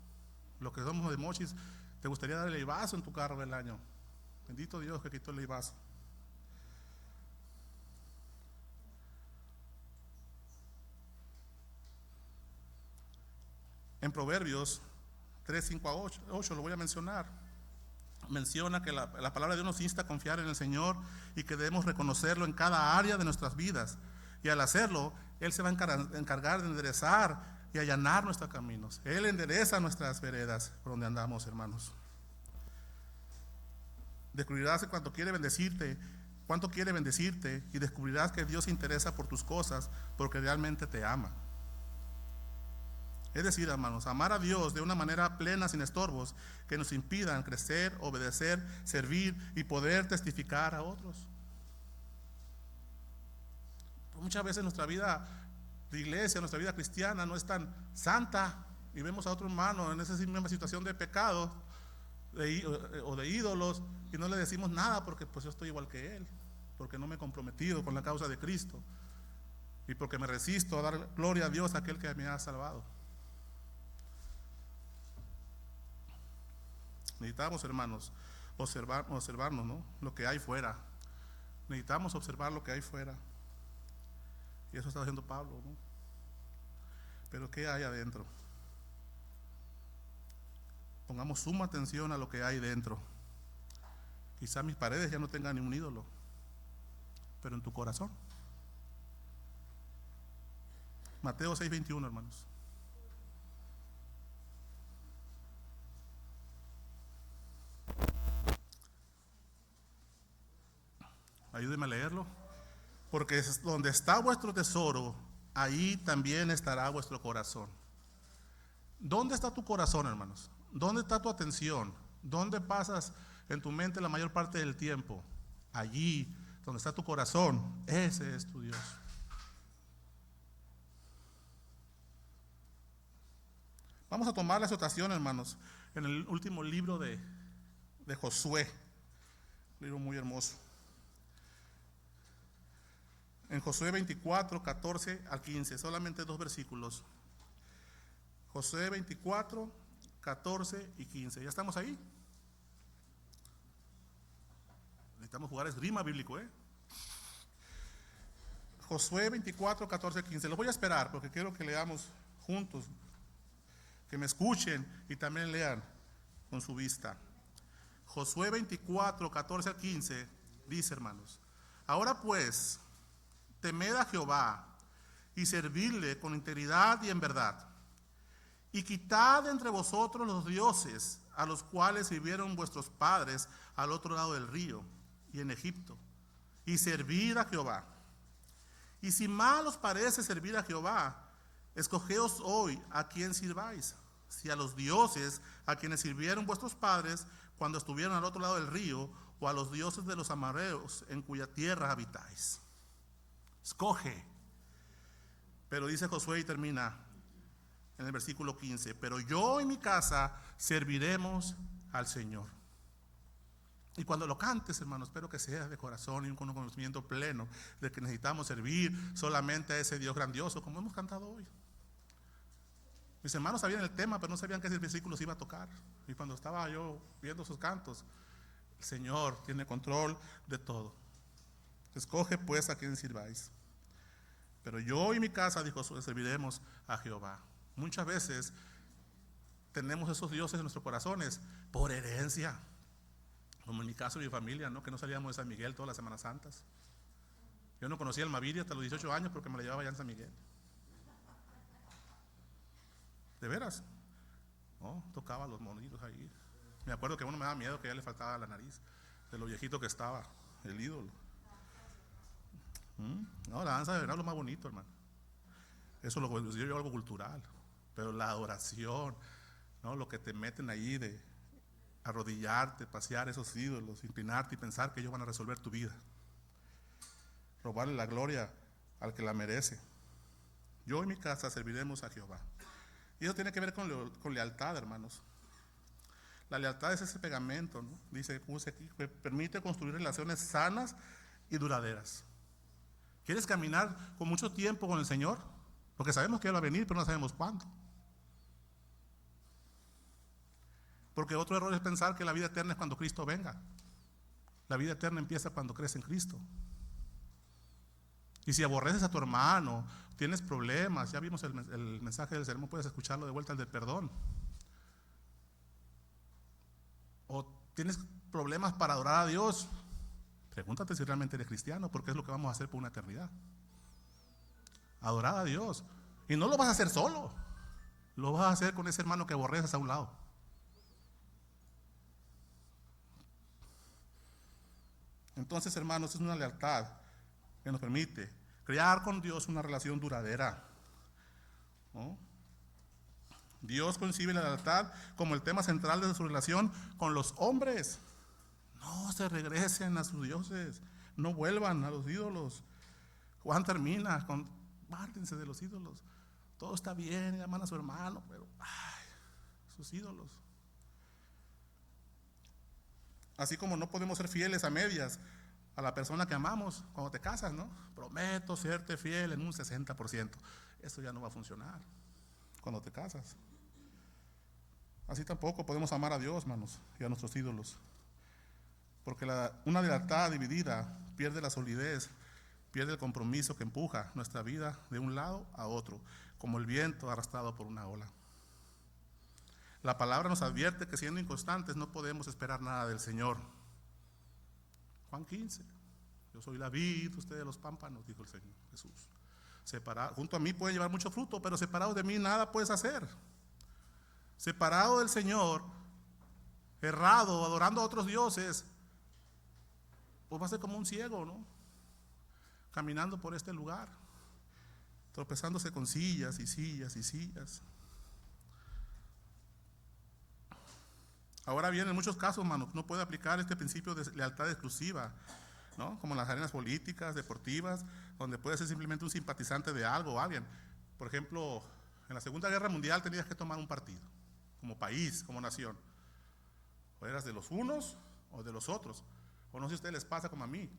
Lo que somos de Mochis, te gustaría dar el leivazo en tu carro del año. Bendito Dios que quitó el leivazo. En Proverbios 3, 5 a 8 lo voy a mencionar. Menciona que la palabra de Dios nos insta a confiar en el Señor y que debemos reconocerlo en cada área de nuestras vidas. Y al hacerlo, Él se va a encargar de enderezar y allanar nuestros caminos. Él endereza nuestras veredas por donde andamos, hermanos. Descubrirás cuánto quiere bendecirte y descubrirás que Dios se interesa por tus cosas porque realmente te ama. Es decir, hermanos, amar a Dios de una manera plena, sin estorbos, que nos impidan crecer, obedecer, servir y poder testificar a otros. Muchas veces nuestra vida de iglesia, nuestra vida cristiana no es tan santa y vemos a otro hermano en esa misma situación de pecado o de ídolos y no le decimos nada porque pues yo estoy igual que él, porque no me he comprometido con la causa de Cristo y porque me resisto a dar gloria a Dios a aquel que me ha salvado. Necesitamos, hermanos, observarnos, ¿no? Lo que hay fuera. Necesitamos observar lo que hay fuera. Y eso está haciendo Pablo, ¿no? Pero ¿qué hay adentro? Pongamos suma atención a lo que hay dentro. Quizá mis paredes ya no tengan ni un ídolo, pero en tu corazón. Mateo 6:21, hermanos. Ayúdeme a leerlo. Porque es donde está vuestro tesoro, ahí también estará vuestro corazón. ¿Dónde está tu corazón, hermanos? ¿Dónde está tu atención? ¿Dónde pasas en tu mente la mayor parte del tiempo? Allí, donde está tu corazón, ese es tu Dios. Vamos a tomar la exhortación, hermanos, en el último libro de Josué, un libro muy hermoso. En Josué 24, 14 al 15, solamente 2 versículos. Josué 24, 14 y 15. ¿Ya estamos ahí? Necesitamos jugar esgrima bíblico, ¿eh? Josué 24, 14 y 15. Los voy a esperar porque quiero que leamos juntos, que me escuchen y también lean con su vista. Josué 24, 14 al 15 dice, hermanos: ahora pues, temed a Jehová y servidle con integridad y en verdad, y quitad de entre vosotros los dioses a los cuales sirvieron vuestros padres al otro lado del río y en Egipto, y servid a Jehová. Y si mal os parece servir a Jehová, escogeos hoy a quién sirváis, si a los dioses a quienes sirvieron vuestros padres cuando estuvieron al otro lado del río, o a los dioses de los amorreos en cuya tierra habitáis. Escoge. Pero dice Josué y termina: en el versículo 15, pero yo y mi casa serviremos al Señor. Y cuando lo cantes, hermano, espero que sea de corazón y con un conocimiento pleno de que necesitamos servir solamente a ese Dios grandioso, como hemos cantado hoy. Mis hermanos sabían el tema, pero no sabían que ese versículo se iba a tocar. Y cuando estaba yo viendo sus cantos, el Señor tiene control de todo. Escoge pues a quien sirváis. Pero yo y mi casa, dijo, serviremos a Jehová. Muchas veces tenemos esos dioses en nuestros corazones por herencia. Como en mi caso y mi familia, ¿no? Que no salíamos de San Miguel todas las Semanas Santas. Yo no conocía el Maviri hasta los 18 años porque me la llevaba ya en San Miguel. ¿De veras? No, tocaba los monitos ahí. Me acuerdo que a uno me daba miedo que ya le faltaba la nariz, de lo viejito que estaba, el ídolo. No, la danza de verano es lo más bonito, hermano. Eso lo considero yo algo cultural. Pero la adoración, ¿no? Lo que te meten ahí de arrodillarte, pasear esos ídolos, inclinarte y pensar que ellos van a resolver tu vida. Robarle la gloria al que la merece. Yo y mi casa serviremos a Jehová. Y eso tiene que ver con lealtad, hermanos. La lealtad es ese pegamento, ¿no? Dice, puse aquí, que permite construir relaciones sanas y duraderas. ¿Quieres caminar con mucho tiempo con el Señor? Porque sabemos que Él va a venir, pero no sabemos cuándo. Porque otro error es pensar que la vida eterna es cuando Cristo venga. La vida eterna empieza cuando crees en Cristo. Y si aborreces a tu hermano, tienes problemas, ya vimos el mensaje del sermón, puedes escucharlo de vuelta, el del perdón. O tienes problemas para adorar a Dios, pregúntate si realmente eres cristiano, porque es lo que vamos a hacer por una eternidad. Adorar a Dios. Y no lo vas a hacer solo, lo vas a hacer con ese hermano que aborreces a un lado. Entonces, hermanos, es una lealtad que nos permite crear con Dios una relación duradera, ¿no? Dios concibe la lealtad como el tema central de su relación con los hombres. No se regresen a sus dioses, no vuelvan a los ídolos. Juan termina con, guárdense de los ídolos. Todo está bien, y aman a su hermano, pero sus ídolos. Así como no podemos ser fieles a medias a la persona que amamos cuando te casas, ¿no? Prometo serte fiel en un 60%. Eso ya no va a funcionar cuando te casas. Así tampoco podemos amar a Dios, hermanos, y a nuestros ídolos. Porque una lealtad dividida pierde la solidez, pierde el compromiso que empuja nuestra vida de un lado a otro, como el viento arrastrado por una ola. La palabra nos advierte que siendo inconstantes no podemos esperar nada del Señor. Juan 15, yo soy la vid, ustedes los pámpanos, dijo el Señor Jesús. Junto a mí pueden llevar mucho fruto, pero separados de mí nada puedes hacer. Separado del Señor, errado, adorando a otros dioses, pues va a ser como un ciego, ¿no? Caminando por este lugar, tropezándose con sillas y sillas y sillas. Ahora bien, en muchos casos, hermano, no puede aplicar este principio de lealtad exclusiva, ¿no? Como en las arenas políticas, deportivas, donde puedes ser simplemente un simpatizante de algo o alguien. Por ejemplo, en la Segunda Guerra Mundial tenías que tomar un partido, como país, como nación. O eras de los unos o de los otros. O no sé si a ustedes les pasa como a mí.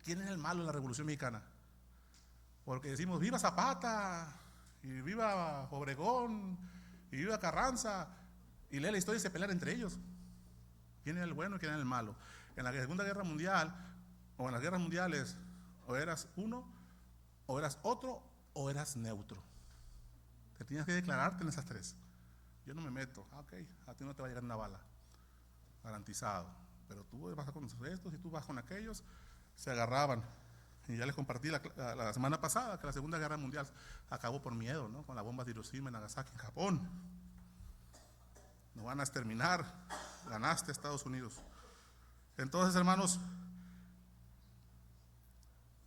¿Quién es el malo en la Revolución Mexicana? Porque decimos, viva Zapata, y viva Obregón, y viva Carranza, y lee la historia y se pelean entre ellos. ¿Quién era el bueno y quién era el malo? En la Segunda Guerra Mundial, o en las guerras mundiales, o eras uno, o eras otro, o eras neutro. Te tenías que declararte en esas tres. Yo no me meto. Ok, a ti no te va a llegar una bala, garantizado. Pero tú vas con estos y tú vas con aquellos. Se agarraban. Y ya les compartí la semana pasada que la Segunda Guerra Mundial acabó por miedo, ¿no? Con la bomba de Hiroshima y Nagasaki en Japón. No van a exterminar. Ganaste a Estados Unidos. Entonces, hermanos,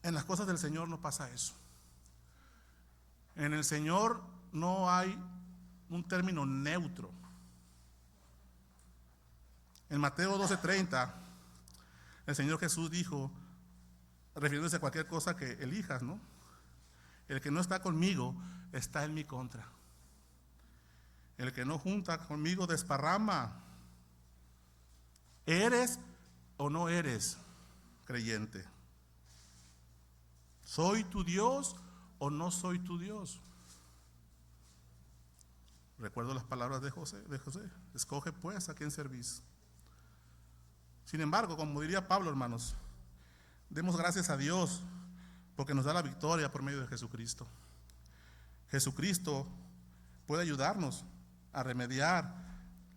en las cosas del Señor no pasa eso. En el Señor no hay un término neutro. En Mateo 12:30, el Señor Jesús dijo, refiriéndose a cualquier cosa que elijas, ¿no? El que no está conmigo está en mi contra. El que no junta conmigo desparrama. ¿Eres o no eres creyente? ¿Soy tu Dios o no soy tu Dios? Recuerdo las palabras de José. Escoge pues a quién servís. Sin embargo, como diría Pablo, hermanos, demos gracias a Dios porque nos da la victoria por medio de Jesucristo. Jesucristo puede ayudarnos a remediar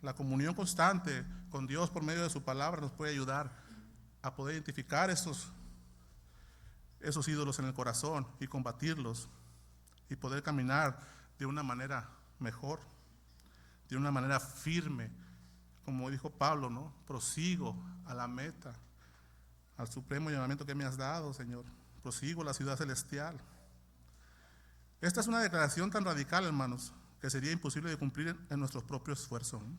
la comunión constante con Dios por medio de su palabra. Nos puede ayudar a poder identificar esos ídolos en el corazón y combatirlos y poder caminar de una manera mejor, de una manera firme, como dijo Pablo, ¿no? Prosigo a la meta, al supremo llamamiento que me has dado, Señor. Prosigo a la ciudad celestial. Esta es una declaración tan radical, hermanos, que sería imposible de cumplir en nuestro propio esfuerzo, ¿no?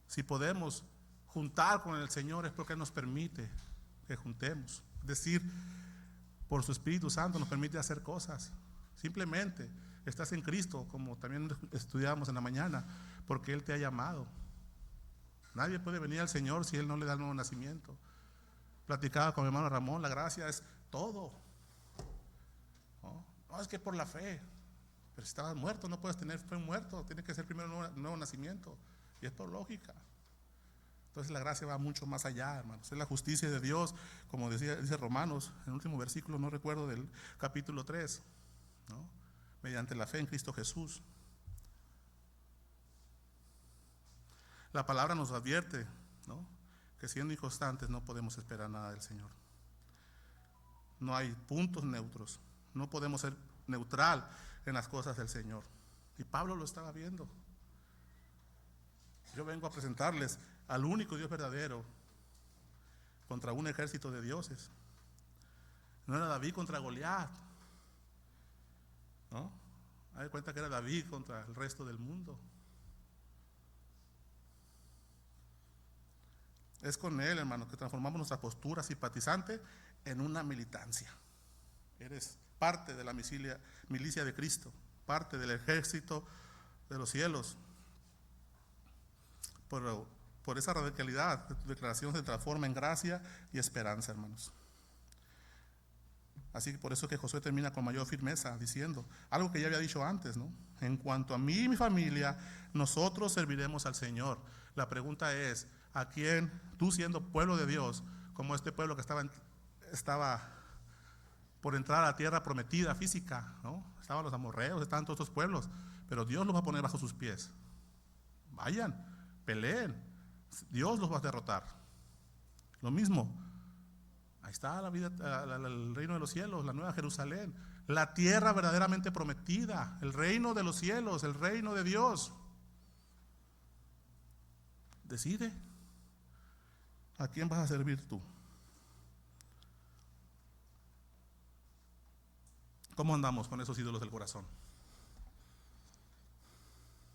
Si podemos juntar con el Señor es porque nos permite que juntemos. Es decir, por su Espíritu Santo nos permite hacer cosas. Simplemente estás en Cristo, como también estudiamos en la mañana, porque Él te ha llamado. Nadie puede venir al Señor si Él no le da el nuevo nacimiento. Platicaba con mi hermano Ramón, la gracia es todo. No, es que por la fe. Pero si estabas muerto, no puedes tener fe muerto, tiene que ser primero un nuevo nacimiento. Y es por lógica. Entonces la gracia va mucho más allá, hermanos. Es la justicia de Dios, como dice Romanos, en el último versículo, no recuerdo, del capítulo 3, ¿no? Mediante la fe en Cristo Jesús. La palabra nos advierte, ¿no?, que siendo inconstantes no podemos esperar nada del Señor. No hay puntos neutros. No podemos ser neutral en las cosas del Señor. Y Pablo lo estaba viendo. Yo vengo a presentarles al único Dios verdadero contra un ejército de dioses. No era David contra Goliat, ¿no? Hay cuenta que era David contra el resto del mundo. Es con Él, hermano, que transformamos nuestra postura simpatizante en una militancia. Eres parte de la milicia de Cristo, parte del ejército de los cielos. Por esa radicalidad, tu declaración se transforma en gracia y esperanza, hermanos. Así que por eso que Josué termina con mayor firmeza, diciendo algo que ya había dicho antes, ¿no? En cuanto a mí y mi familia, nosotros serviremos al Señor. La pregunta es, ¿a quién, tú siendo pueblo de Dios, como este pueblo que estaba por entrar a la tierra prometida física, ¿no? Estaban los amorreos, estaban todos estos pueblos, pero Dios los va a poner bajo sus pies. Vayan, peleen, Dios los va a derrotar. Lo mismo, ahí está la vida, el reino de los cielos, la nueva Jerusalén, la tierra verdaderamente prometida, el reino de los cielos, el reino de Dios. Decide a quién vas a servir tú. ¿Cómo andamos con esos ídolos del corazón?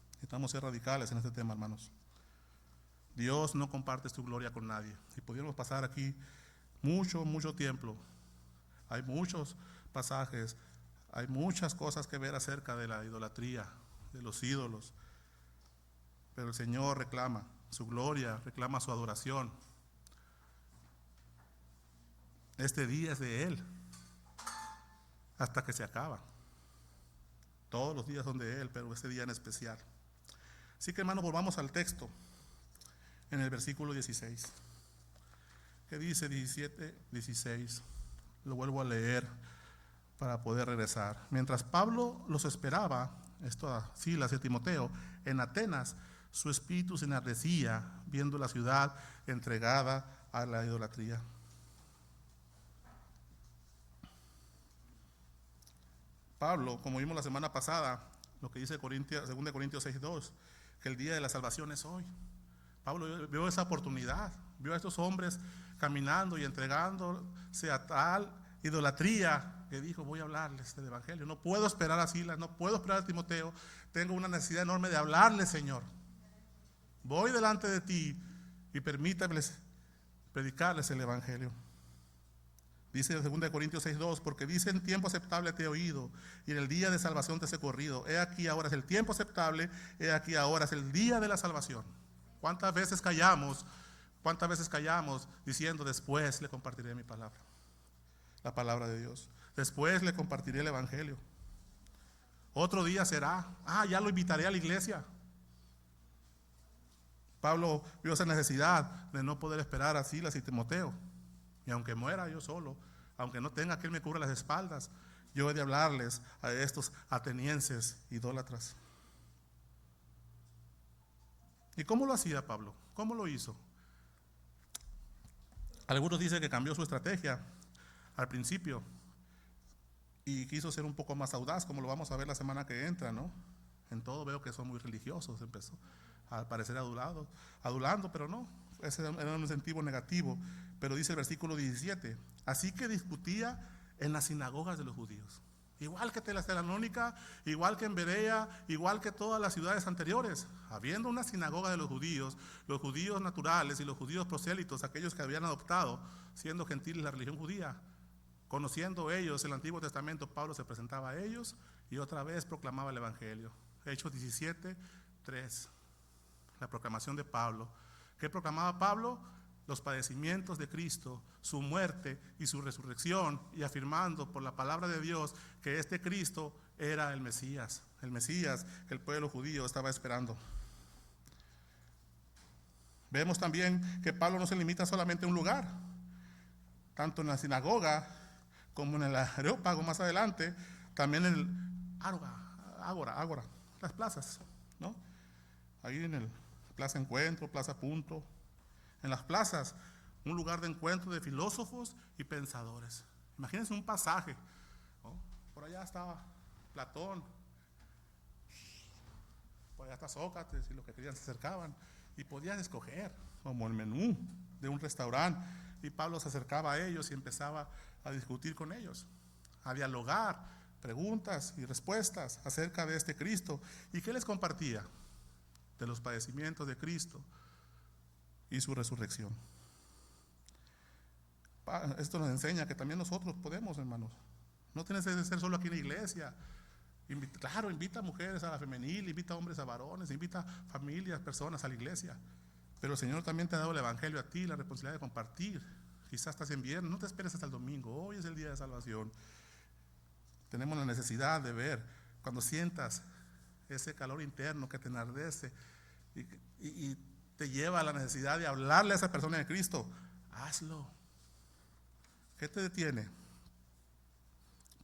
Necesitamos ser radicales en este tema, hermanos. Dios no comparte su gloria con nadie. Y pudiéramos pasar aquí mucho tiempo. Hay muchos pasajes, hay muchas cosas que ver acerca de la idolatría, de los ídolos. Pero el Señor reclama su gloria, reclama su adoración. Este día es de Él hasta que se acaba. Todos los días son de Él, pero este día en especial. Así que, hermanos, volvamos al texto en el versículo 16. ¿Qué dice 17, 16? Lo vuelvo a leer para poder regresar. Mientras Pablo los esperaba, esto a Silas y a Timoteo, en Atenas, su espíritu se enardecía viendo la ciudad entregada a la idolatría. Pablo, como vimos la semana pasada, lo que dice 2 Corintios 6:2, que el día de la salvación es hoy. Pablo vio esa oportunidad, vio a estos hombres caminando y entregándose a tal idolatría que dijo, voy a hablarles del evangelio. No puedo esperar a Silas, no puedo esperar a Timoteo, tengo una necesidad enorme de hablarles, Señor. Voy delante de ti y permítameles predicarles el evangelio. Dice 2 Corintios 6:2, porque dice: en tiempo aceptable te he oído, y en el día de salvación te he socorrido. He aquí ahora es el tiempo aceptable, he aquí ahora es el día de la salvación. ¿Cuántas veces callamos? ¿Cuántas veces callamos diciendo: después le compartiré mi palabra, la palabra de Dios? Después le compartiré el evangelio. Otro día será. Ya lo invitaré a la iglesia. Pablo vio esa necesidad de no poder esperar a Silas y Timoteo. Y aunque muera yo solo, aunque no tenga quien me cubra las espaldas, yo he de hablarles a estos atenienses idólatras. ¿Y cómo lo hacía Pablo? ¿Cómo lo hizo? Algunos dicen que cambió su estrategia al principio y quiso ser un poco más audaz, como lo vamos a ver la semana que entra, ¿no? En todo veo que son muy religiosos, empezó a parecer adulando, pero no, ese era un incentivo negativo. Pero dice el versículo 17, así que discutía en las sinagogas de los judíos, igual que Tesalónica, igual que en Berea, igual que todas las ciudades anteriores, habiendo una sinagoga de los judíos naturales y los judíos prosélitos, aquellos que habían adoptado, siendo gentiles, la religión judía. Conociendo ellos el Antiguo Testamento, Pablo se presentaba a ellos y otra vez proclamaba el evangelio. Hechos 17:3, la proclamación de Pablo. ¿Qué proclamaba Pablo? Los padecimientos de Cristo, su muerte y su resurrección, y afirmando por la palabra de Dios que este Cristo era el Mesías que el pueblo judío estaba esperando. Vemos también que Pablo no se limita solamente a un lugar, tanto en la sinagoga como en el Areópago más adelante, también en el Ágora, las plazas, ¿no? Ahí en el Plaza Encuentro, Plaza Punto, en las plazas, un lugar de encuentro de filósofos y pensadores. Imagínense un pasaje, ¿no? Por allá estaba Platón, por allá está Sócrates, y los que querían se acercaban y podían escoger como el menú de un restaurante, y Pablo se acercaba a ellos y empezaba a discutir con ellos, a dialogar, preguntas y respuestas acerca de este Cristo. ¿Y qué les compartía? De los padecimientos de Cristo y su resurrección. Esto nos enseña que también nosotros podemos, hermanos. No tienes que ser solo aquí en la iglesia. Claro, invita a mujeres a la femenil, invita a hombres a varones, invita a familias, personas a la iglesia. Pero el Señor también te ha dado el evangelio a ti, la responsabilidad de compartir. Quizás estás en viernes, no te esperes hasta el domingo, hoy es el día de salvación. Tenemos la necesidad de ver, cuando sientas ese calor interno que te enardece y te lleva a la necesidad de hablarle a esa persona de Cristo, hazlo. ¿Qué te detiene?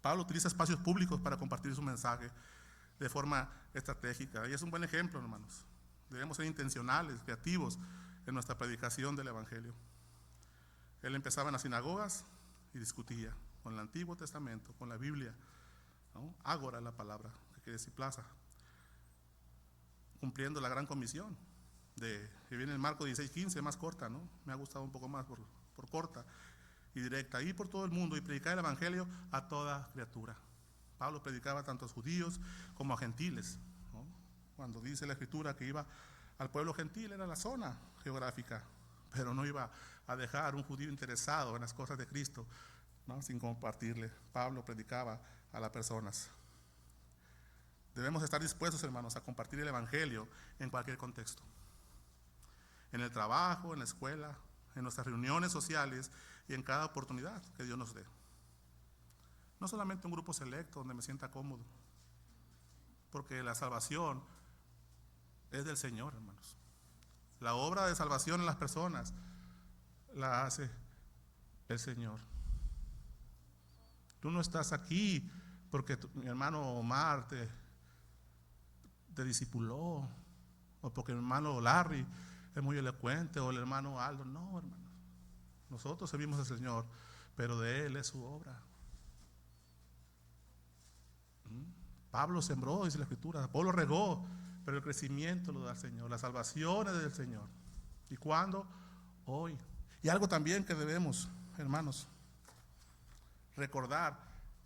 Pablo utiliza espacios públicos para compartir su mensaje de forma estratégica, y es un buen ejemplo, hermanos. Debemos ser intencionales, creativos en nuestra predicación del evangelio. Él empezaba en las sinagogas y discutía con el Antiguo Testamento, con la Biblia, ¿no? Ágora es la palabra, que quiere decir plaza, cumpliendo la gran comisión que viene en Marcos 16:15, más corta, ¿no? Me ha gustado un poco más por corta y directa: ir por todo el mundo y predicar el evangelio a toda criatura. Pablo predicaba tanto a judíos como a gentiles, ¿no? Cuando dice la escritura que iba al pueblo gentil, era la zona geográfica, pero no iba a dejar un judío interesado en las cosas de Cristo, ¿no? Sin compartirle. Pablo predicaba a las personas. Debemos estar dispuestos, hermanos, a compartir el evangelio en cualquier contexto, en el trabajo, en la escuela, en nuestras reuniones sociales y en cada oportunidad que Dios nos dé. No solamente un grupo selecto donde me sienta cómodo, porque la salvación es del Señor, hermanos. La obra de salvación en las personas la hace el Señor. Tú no estás aquí porque mi hermano Omar te discipuló, o porque mi hermano Larry es muy elocuente, o el hermano Aldo. No, hermano. Nosotros servimos al Señor, pero de Él es su obra. Pablo sembró, dice la Escritura, Pablo regó, pero el crecimiento lo da el Señor, la salvación es del Señor. ¿Y cuándo? Hoy. Y algo también que debemos, hermanos, recordar,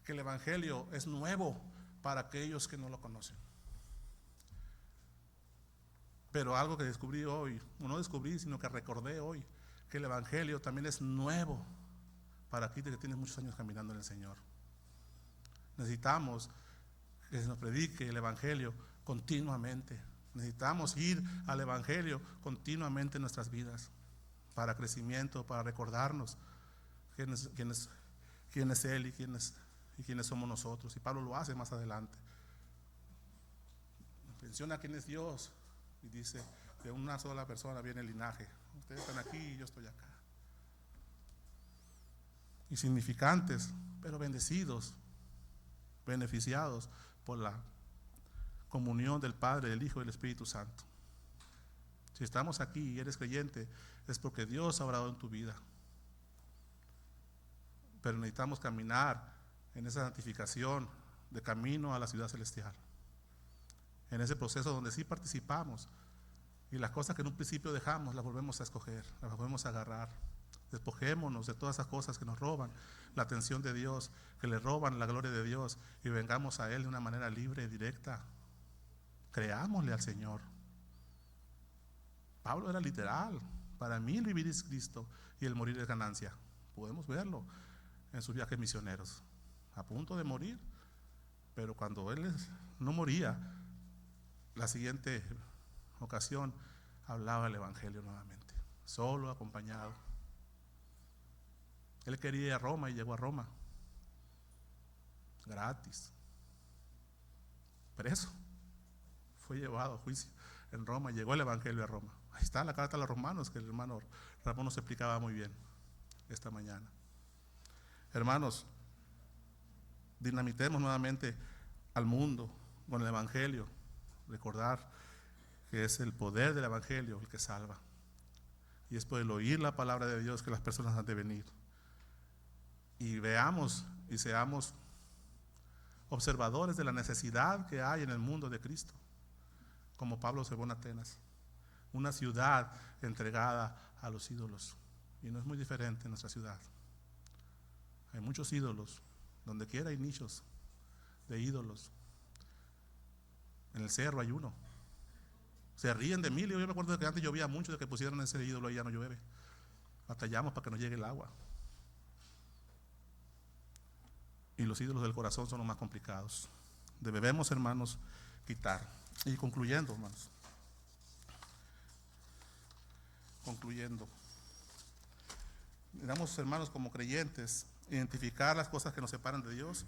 que el evangelio es nuevo para aquellos que no lo conocen. Pero algo que descubrí hoy, no descubrí, sino que recordé hoy, que el evangelio también es nuevo para ti que tienes muchos años caminando en el Señor. Necesitamos que se nos predique el Evangelio continuamente. Necesitamos ir al Evangelio continuamente en nuestras vidas, para crecimiento, para recordarnos quién es Él y quiénes somos nosotros. Y Pablo lo hace más adelante. Menciona quién es Dios y dice: de una sola persona viene el linaje. Ustedes están aquí y yo estoy acá. Insignificantes, pero bendecidos, beneficiados por la comunión del Padre, del Hijo y del Espíritu Santo. Si estamos aquí y eres creyente, es porque Dios ha obrado en tu vida. Pero necesitamos caminar en esa santificación de camino a la ciudad celestial. En ese proceso donde sí participamos, y las cosas que en un principio dejamos las volvemos a escoger, las volvemos a agarrar. Despojémonos de todas esas cosas que nos roban la atención de Dios, que le roban la gloria de Dios, y vengamos a Él de una manera libre y directa. Creámosle al Señor. Pablo era literal: para mí el vivir es Cristo y el morir es ganancia. Podemos verlo en sus viajes misioneros, a punto de morir, pero cuando él no moría, la siguiente ocasión hablaba el Evangelio nuevamente, solo, acompañado. Él quería ir a Roma y llegó a Roma gratis, preso, fue llevado a juicio en Roma, llegó el Evangelio a Roma. Ahí está la carta a los romanos, que el hermano Ramón nos explicaba muy bien esta mañana. Hermanos, dinamitemos nuevamente al mundo con el Evangelio. Recordar que es el poder del Evangelio el que salva, y es por el oír la palabra de Dios que las personas han de venir. Y veamos y seamos observadores de la necesidad que hay en el mundo de Cristo, como Pablo observó en Atenas, una ciudad entregada a los ídolos. Y no es muy diferente en nuestra ciudad. Hay muchos ídolos, donde quiera hay nichos de ídolos. En el cerro hay uno. Se ríen de mí. Yo me acuerdo que antes llovía mucho, de que pusieron ese ídolo y ya no llueve. Batallamos para que no llegue el agua. Y los ídolos del corazón son los más complicados. Debemos, hermanos, quitar. Y concluyendo, hermanos. Debemos, hermanos, como creyentes, identificar las cosas que nos separan de Dios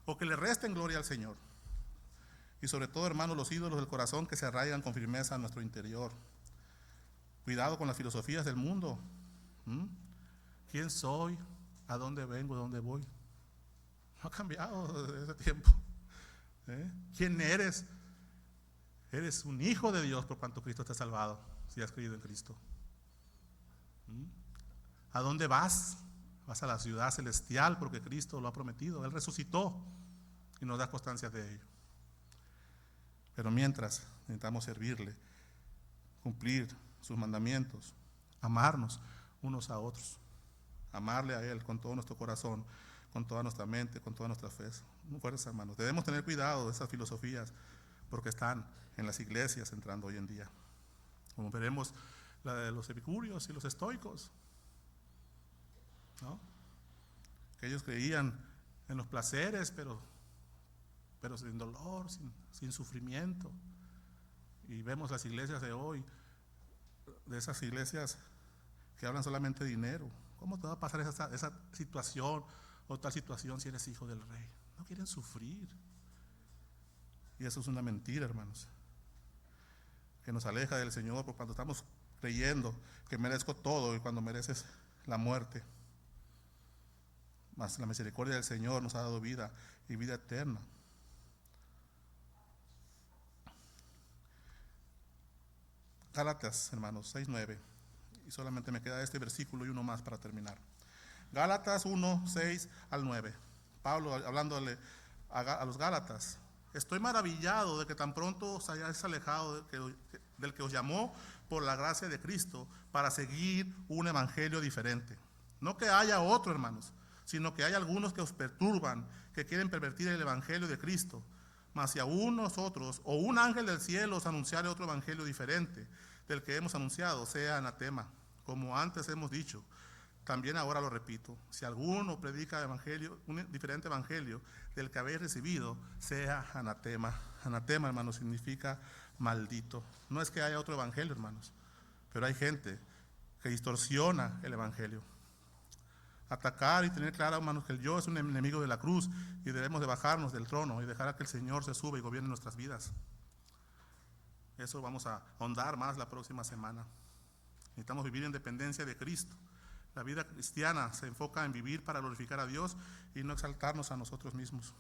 o que le resten gloria al Señor. Y sobre todo, hermanos, los ídolos del corazón que se arraigan con firmeza a nuestro interior. Cuidado con las filosofías del mundo. ¿Quién soy? ¿A dónde vengo? ¿A dónde voy? No ha cambiado desde ese tiempo. ¿Quién eres? Eres un hijo de Dios por cuanto Cristo te ha salvado, si has creído en Cristo. ¿A dónde vas? Vas a la ciudad celestial porque Cristo lo ha prometido. Él resucitó y nos da constancia de ello. Pero mientras necesitamos servirle, cumplir sus mandamientos, amarnos unos a otros, amarle a Él con todo nuestro corazón, con toda nuestra mente, con toda nuestra fe. Fuerza, hermanos. Debemos tener cuidado de esas filosofías porque están en las iglesias entrando hoy en día. Como veremos, la de los epicúreos y los estoicos, ¿no? Que ellos creían en los placeres, pero sin dolor, sin sufrimiento. Y vemos las iglesias de hoy, de esas iglesias que hablan solamente de dinero. ¿Cómo te va a pasar esa situación o tal situación si eres hijo del rey? No quieren sufrir. Y eso es una mentira, hermanos, que nos aleja del Señor, porque cuando estamos creyendo que merezco todo y cuando mereces la muerte. Mas la misericordia del Señor nos ha dado vida y vida eterna. Gálatas, hermanos, 6:9. Y solamente me queda este versículo y uno más para terminar. Gálatas 1:6-9. Pablo hablándole a los Gálatas: estoy maravillado de que tan pronto os hayáis alejado del que os llamó por la gracia de Cristo para seguir un evangelio diferente. No que haya otro, hermanos, sino que hay algunos que os perturban, que quieren pervertir el evangelio de Cristo. Mas si aún nosotros o un ángel del cielo os anunciare otro evangelio diferente del que hemos anunciado, sea anatema. Como antes hemos dicho, También ahora lo repito, si alguno predica evangelio, un diferente evangelio del que habéis recibido, sea anatema. Anatema, hermanos, significa maldito. No es que haya otro evangelio, hermanos, pero hay gente que distorsiona el evangelio. Atacar y tener claro, hermanos, que el yo es un enemigo de la cruz y debemos de bajarnos del trono y dejar a que el Señor se suba y gobierne nuestras vidas. Eso vamos a ahondar más la próxima semana. Necesitamos vivir en dependencia de Cristo. La vida cristiana se enfoca en vivir para glorificar a Dios y no exaltarnos a nosotros mismos.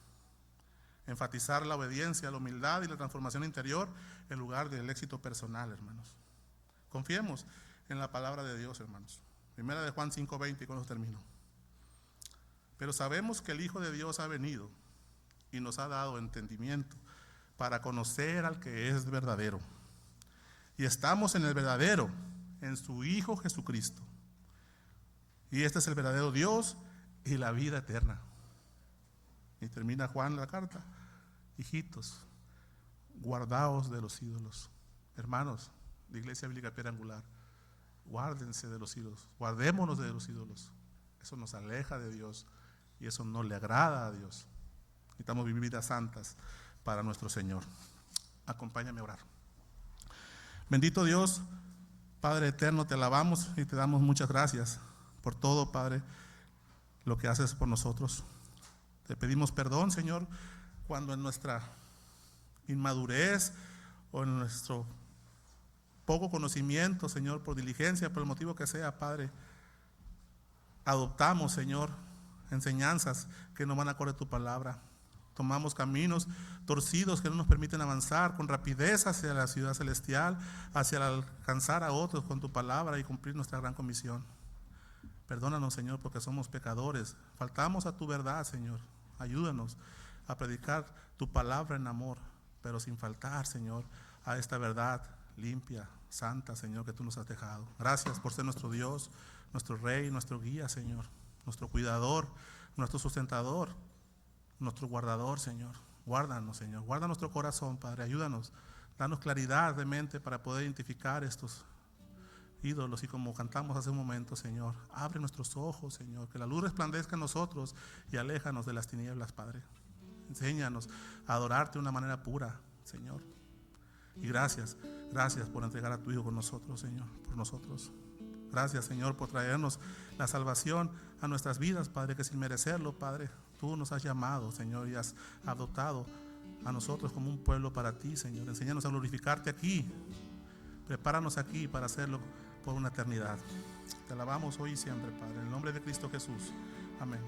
Enfatizar la obediencia, la humildad y la transformación interior en lugar del éxito personal, hermanos. Confiemos en la palabra de Dios, hermanos. Primera de Juan 5:20, y con eso termino. Pero sabemos que el Hijo de Dios ha venido y nos ha dado entendimiento para conocer al que es verdadero. Y estamos en el verdadero, en su Hijo Jesucristo. Y este es el verdadero Dios y la vida eterna. Y termina Juan la carta: hijitos, guardaos de los ídolos. Hermanos de Iglesia Bíblica Piedra Angular, guárdense de los ídolos, guardémonos de los ídolos. Eso nos aleja de Dios y eso no le agrada a Dios. Necesitamos vivir vidas santas para nuestro Señor. Acompáñame a orar. Bendito Dios, Padre eterno, te alabamos y te damos muchas gracias por todo, Padre, lo que haces por nosotros. Te pedimos perdón, Señor, cuando en nuestra inmadurez o en nuestro poco conocimiento, Señor, por diligencia, por el motivo que sea, Padre, adoptamos, Señor, enseñanzas que no van acorde a tu palabra. Tomamos caminos torcidos que no nos permiten avanzar con rapidez hacia la ciudad celestial, hacia alcanzar a otros con tu palabra y cumplir nuestra gran comisión. Perdónanos, Señor, porque somos pecadores. Faltamos a tu verdad, Señor. Ayúdanos a predicar tu palabra en amor, pero sin faltar, Señor, a esta verdad limpia, santa, Señor, que tú nos has dejado. Gracias por ser nuestro Dios, nuestro Rey, nuestro guía, Señor, nuestro cuidador, nuestro sustentador, nuestro guardador, Señor. Guárdanos, Señor. Guarda nuestro corazón, Padre. Ayúdanos. Danos claridad de mente para poder identificar estos ídolos, y como cantamos hace un momento, Señor, abre nuestros ojos, Señor, que la luz resplandezca en nosotros y aléjanos de las tinieblas, Padre. Enséñanos a adorarte de una manera pura, Señor. Y gracias por entregar a tu Hijo con nosotros, Señor, por nosotros. Gracias, Señor, por traernos la salvación a nuestras vidas, Padre, que sin merecerlo, Padre, tú nos has llamado, Señor, y has adoptado a nosotros como un pueblo para ti, Señor. Enséñanos a glorificarte aquí. Prepáranos aquí para hacerlo por una eternidad. Te alabamos hoy y siempre, Padre, en el nombre de Cristo Jesús. Amén.